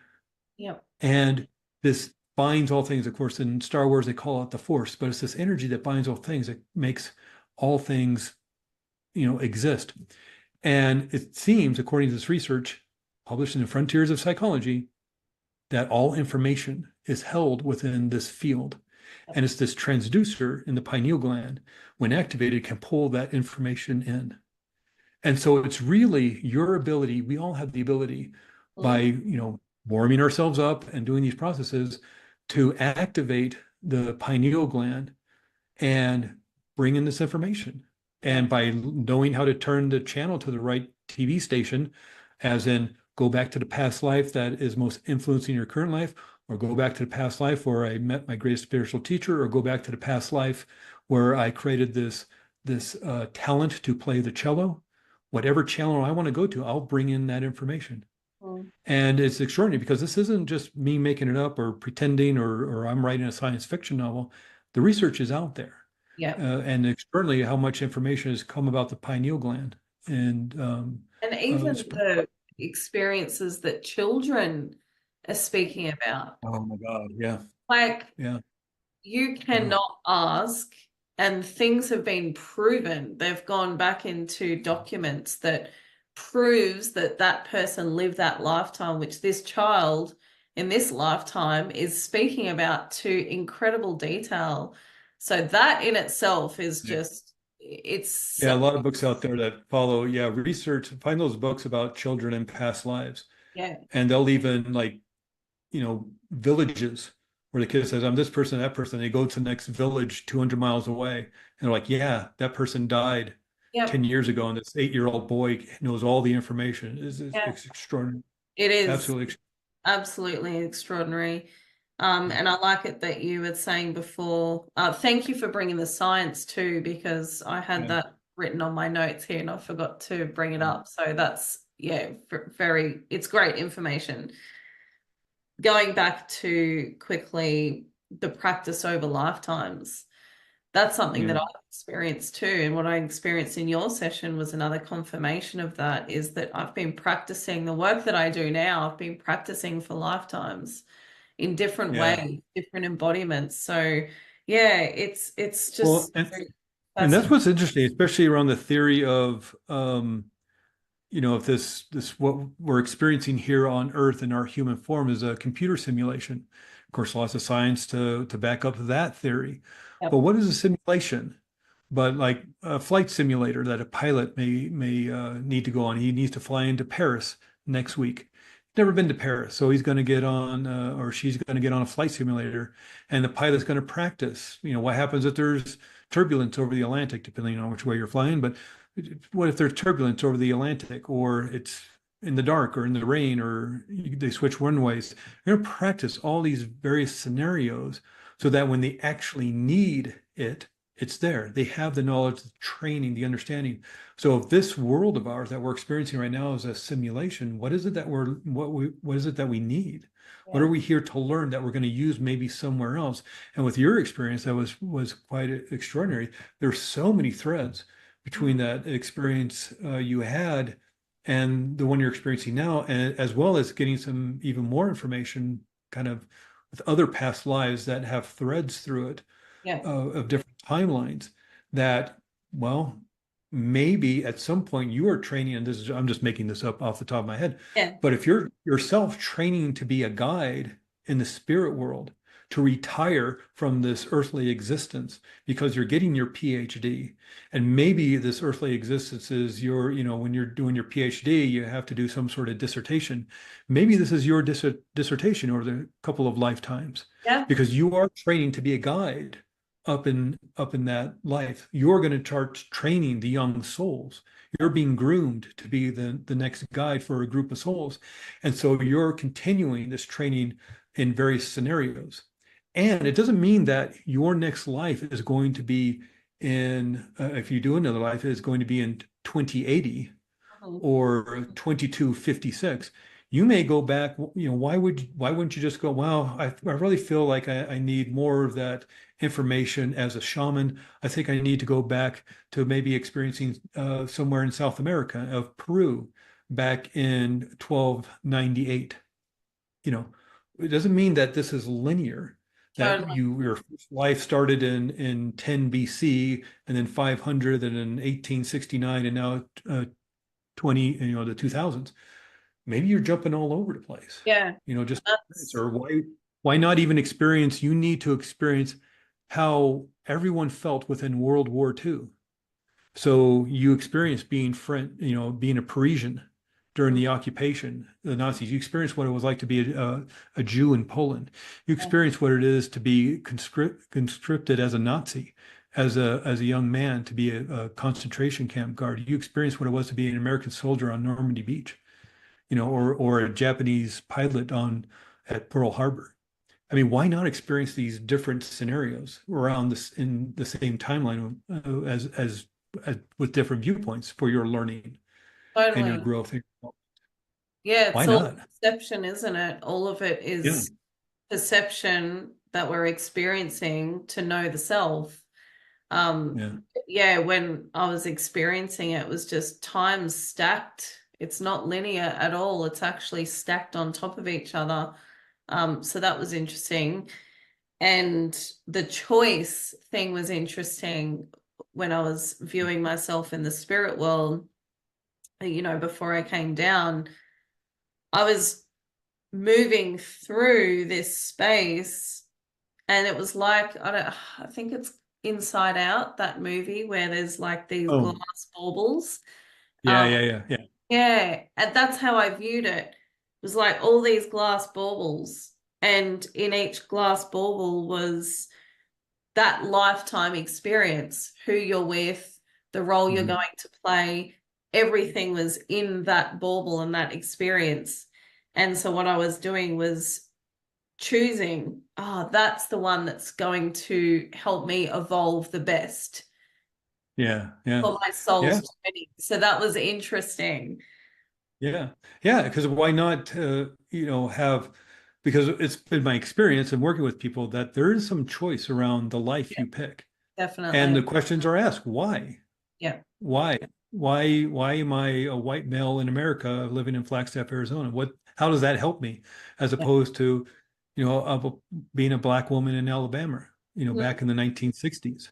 Yep. And this binds all things. Of course, in Star Wars, they call it the Force, but it's this energy that binds all things that makes all things, exist. And it seems, according to this research published in the Frontiers of Psychology, that all information is held within this field. And it's this transducer in the pineal gland, when activated, can pull that information in. And so it's really your ability, we all have the ability by, warming ourselves up and doing these processes to activate the pineal gland and bring in this information. And by knowing how to turn the channel to the right TV station, as in go back to the past life that is most influencing your current life, or go back to the past life where I met my greatest spiritual teacher, or go back to the past life where I created this talent to play the cello. Whatever channel I want to go to, I'll bring in that information. Mm. And it's extraordinary because this isn't just me making it up or pretending or I'm writing a science fiction novel. The research is out there. Yeah. And extraordinarily how much information has come about the pineal gland. And even the experiences that children are speaking about. oh my God, yeah. Like, yeah. You cannot ask, and things have been proven. They've gone back into documents that proves that that person lived that lifetime, which this child in this lifetime is speaking about to incredible detail. So that in itself is just, it's... Yeah, a lot of books out there that follow, research, find those books about children in past lives. Yeah. And they'll even villages where the kid says, I'm this person, that person. They go to the next village 200 miles away. And they're like, yeah, that person died 10 years ago. And this 8-year-old boy knows all the information. It's extraordinary. It is. Absolutely extraordinary. And I like it that you were saying before, thank you for bringing the science too, because I had that written on my notes here and I forgot to bring it up. So that's, it's great information. Going back to quickly the practice over lifetimes, that's something that I've experienced too. And what I experienced in your session was another confirmation of that, is that I've been practicing the work that I do now. I've been practicing for lifetimes in different ways, different embodiments. So it's just and that's what's interesting, especially around the theory of if this what we're experiencing here on Earth in our human form is a computer simulation. Of course, lots of science to back up that theory. Yep. But what is a simulation? But like a flight simulator that a pilot may need to go on. He needs to fly into Paris next week. Never been to Paris, so he's going to get on, or she's going to get on a flight simulator, and the pilot's going to practice. What happens if there's turbulence over the Atlantic, depending on which way you're flying. But what if there's turbulence over the Atlantic, or it's in the dark or in the rain, or they switch runways. They're going to practice all these various scenarios so that when they actually need it, it's there. They have the knowledge, the training, the understanding. So if this world of ours that we're experiencing right now is a simulation, what is it that what is it that we need? What Yeah. are we here to learn that we're going to use maybe somewhere else? And with your experience, that was quite extraordinary. There's so many threads between Mhm. that experience you had and the one you're experiencing now, and as well as getting some even more information kind of with other past lives that have threads through it Yeah. of different timelines that, well, maybe at some point you are training, and this is, I'm just making this up off the top of my head, Yeah. but if you're yourself training to be a guide in the spirit world, to retire from this earthly existence because you're getting your PhD. And maybe this earthly existence is your, when you're doing your PhD, you have to do some sort of dissertation. Maybe this is your dissertation over the couple of lifetimes Yeah. because you are training to be a guide up in that life. You're going to start training the young souls. You're being groomed to be the next guide for a group of souls. And so you're continuing this training in various scenarios. And it doesn't mean that your next life is going to be in, if you do another life, is going to be in 2080 Mhm. or 2256. You may go back, why wouldn't you just go, wow, I really feel like I need more of that information as a shaman. I think I need to go back to maybe experiencing somewhere in South America of Peru back in 1298. You know, it doesn't mean that this is linear, that Totally. your first life started in 10 BC and then 500 and then 1869 and now 20, the 2000s. Maybe you're jumping all over the place, Yeah. just That's or why not even experience, you need to experience how everyone felt within World War II. So you experienced being French, being a Parisian during mm, the occupation, the Nazis. You experienced what it was like to be a Jew in Poland. You yeah. experienced what it is to be conscripted as a Nazi, as a young man, to be a concentration camp guard. You experienced what it was to be an American soldier on Normandy Beach, or a Japanese pilot on at Pearl Harbor. I mean, why not experience these different scenarios around this in the same timeline as with different viewpoints for your learning and your Totally. growth? Yeah, Why it's all not? perception, isn't it? All of it Yeah, is perception that we're experiencing to know the self. Um, yeah, yeah, when I was experiencing it, it was just time stacked. It's not linear at all. It's actually stacked on top of each other. So that was interesting. And the choice thing was interesting when I was viewing myself in the spirit world, before I came down. I was moving through this space and it was like, I think it's Inside Out, that movie where there's like these oh, glass baubles. yeah, Um, yeah, yeah, yeah. yeah, and that's how I viewed it. It was like all these glass baubles, and in each glass bauble was that lifetime experience, who you're with, the role you're Mhm. going to play, everything was in that bauble and that experience. And so what I was doing was choosing, that's the one that's going to help me evolve the best Yeah, yeah, for my soul's yeah, journey. So that was interesting. yeah, yeah. Because why not, have, because it's been my experience in working with people that there is some choice around the life Yeah, you pick. And the definitely. questions are asked, why? Yeah. Why? Why am I a white male in America living in Flagstaff, Arizona? How does that help me as Yeah. opposed to, being a black woman in Alabama, Mhm. back in the 1960s?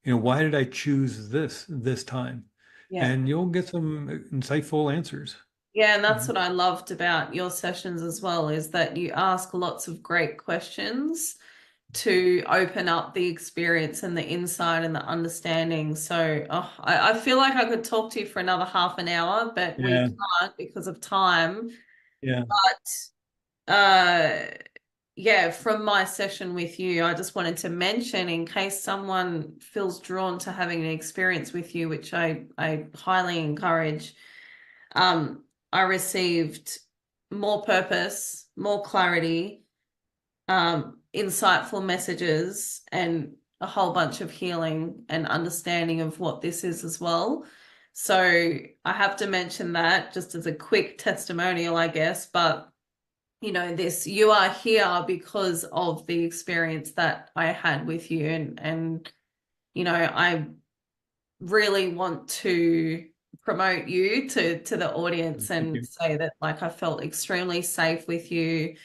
Why did I choose this time? Yeah. And you'll get some insightful answers. Yeah, and that's Mhm. what I loved about your sessions as well, is that you ask lots of great questions to open up the experience and the insight and the understanding. So I feel like I could talk to you for another half an hour, but we Yeah, can't because of time. yeah, But yeah, from my session with you, I just wanted to mention, in case someone feels drawn to having an experience with you, which I highly encourage. I received more purpose, more clarity, insightful messages, and a whole bunch of healing and understanding of what this is as well. So I have to mention that just as a quick testimonial, I guess. But this, you are here because of the experience that I had with you, and I really want to promote you to the audience Thank and you. say that, like, I felt extremely safe with you.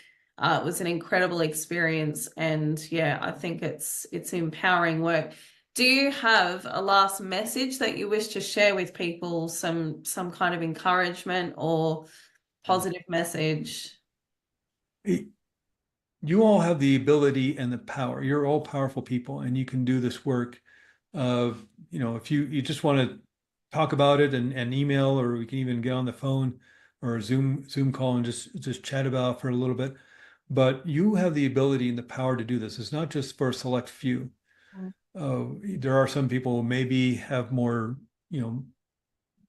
It was an incredible experience, and yeah, I think it's empowering work. Do you have a last message that you wish to share with people, some kind of encouragement or positive message? You all have the ability and the power. You're all powerful people, and you can do this work of, if you just want to talk about it and email, or we can even get on the phone or a Zoom call and just chat about it for a little bit. But you have the ability and the power to do this. It's not just for a select few. There are some people who maybe have more,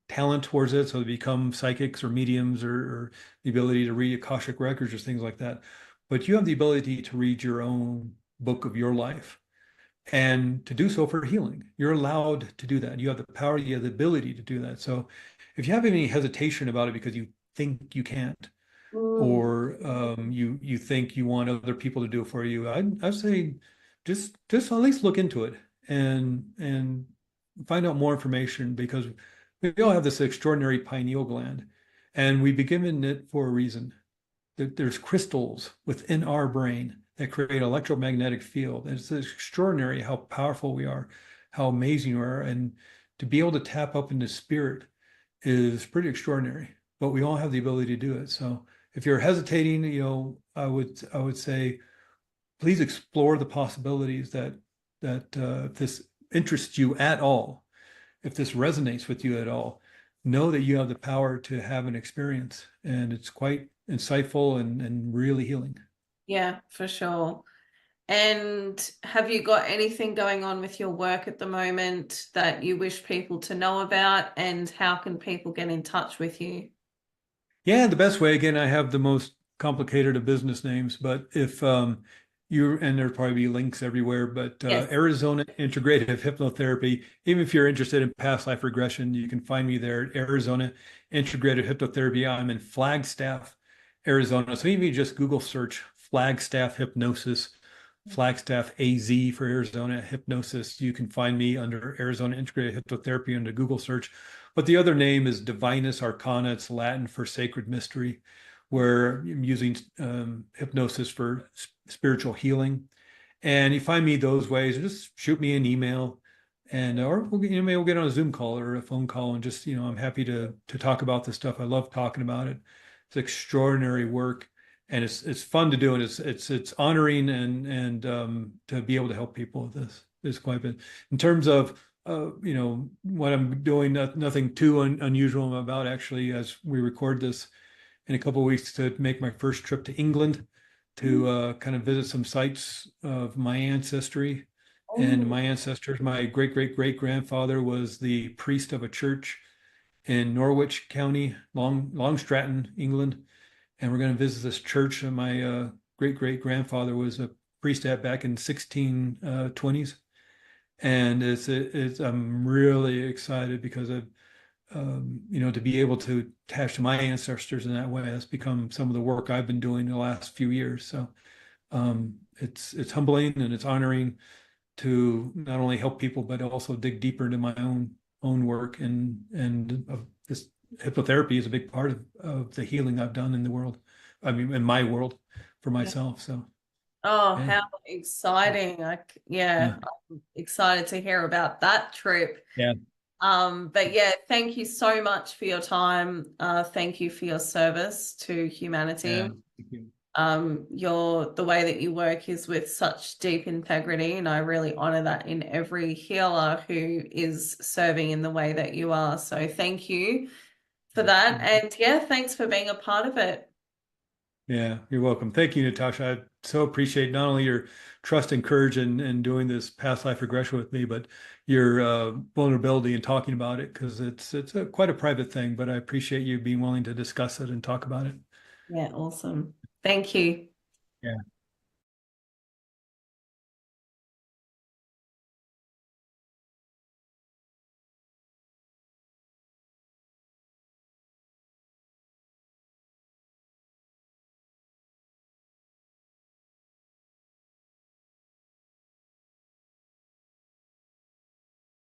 talent towards it, so they become psychics or mediums, or the ability to read Akashic records or things like that. But you have the ability to read your own book of your life and to do so for healing. You're allowed to do that. You have the power, you have the ability to do that. So if you have any hesitation about it because you think you can't, Mm. or you think you want other people to do it for you, I'd say just at least look into it and find out more information, because we all have this extraordinary pineal gland, and we begin in it for a reason. There's crystals within our brain that create electromagnetic field. And it's extraordinary how powerful we are, how amazing we are, and to be able to tap up into spirit is pretty extraordinary. But we all have the ability to do it. So if you're hesitating, I would say please explore the possibilities that if this interests you at all, if this resonates with you at all, know that you have the power to have an experience, and it's quite insightful and really healing. Yeah, for sure. And have you got anything going on with your work at the moment that you wish people to know about? And how can people get in touch with you? Yeah, the best way, again, I have the most complicated of business names, but if and there'll probably be links everywhere, but Yes. Arizona Integrative Hypnotherapy, even if you're interested in past life regression, you can find me there at Arizona Integrative Hypnotherapy. I'm in Flagstaff, Arizona. So even if you just Google search Flagstaff Hypnosis, Flagstaff AZ for Arizona Hypnosis, you can find me under Arizona Integrative Hypnotherapy under Google search. But the other name is Divinus Arcana. It's Latin for sacred mystery, where I'm using hypnosis for spiritual healing. And you find me those ways, just shoot me an email, and or maybe we'll get on a Zoom call or a phone call, and just I'm happy to talk about this stuff. I love talking about it. It's extraordinary work, and it's fun to do, and it's honoring, and to be able to help people with this is quite a bit. In terms of what I'm doing, nothing too unusual about, actually, as we record this in a couple of weeks, to make my first trip to England to kind of visit some sites of my ancestry. And Oh, my ancestors, my great great great grandfather was the priest of a church in Norwich County, Long Stratton, England. And we're going to visit this church that my great great grandfather was a priest at back in 1620s. And I'm really excited because of to be able to attach to my ancestors in that way. That's become some of the work I've been doing the last few years. So it's humbling and it's honoring to not only help people but also dig deeper into my own work, and this hypnotherapy is a big part of the healing I've done in the world. I mean, in my world for yeah. myself. So Oh, yeah, how exciting. yeah, Yeah, I'm excited to hear about that trip. yeah, But yeah, thank you so much for your time. Thank you for your service to humanity. yeah. Thank you. The way that you work is with such deep integrity, and I really honor that in every healer who is serving in the way that you are. So thank you for that. And yeah, thanks for being a part of it. Yeah, you're welcome. Thank you, Natasha. I so appreciate not only your trust and courage in doing this past life regression with me, but your vulnerability in talking about it because it's quite a private thing. But I appreciate you being willing to discuss it and talk about it. Yeah, awesome. Thank you. Yeah.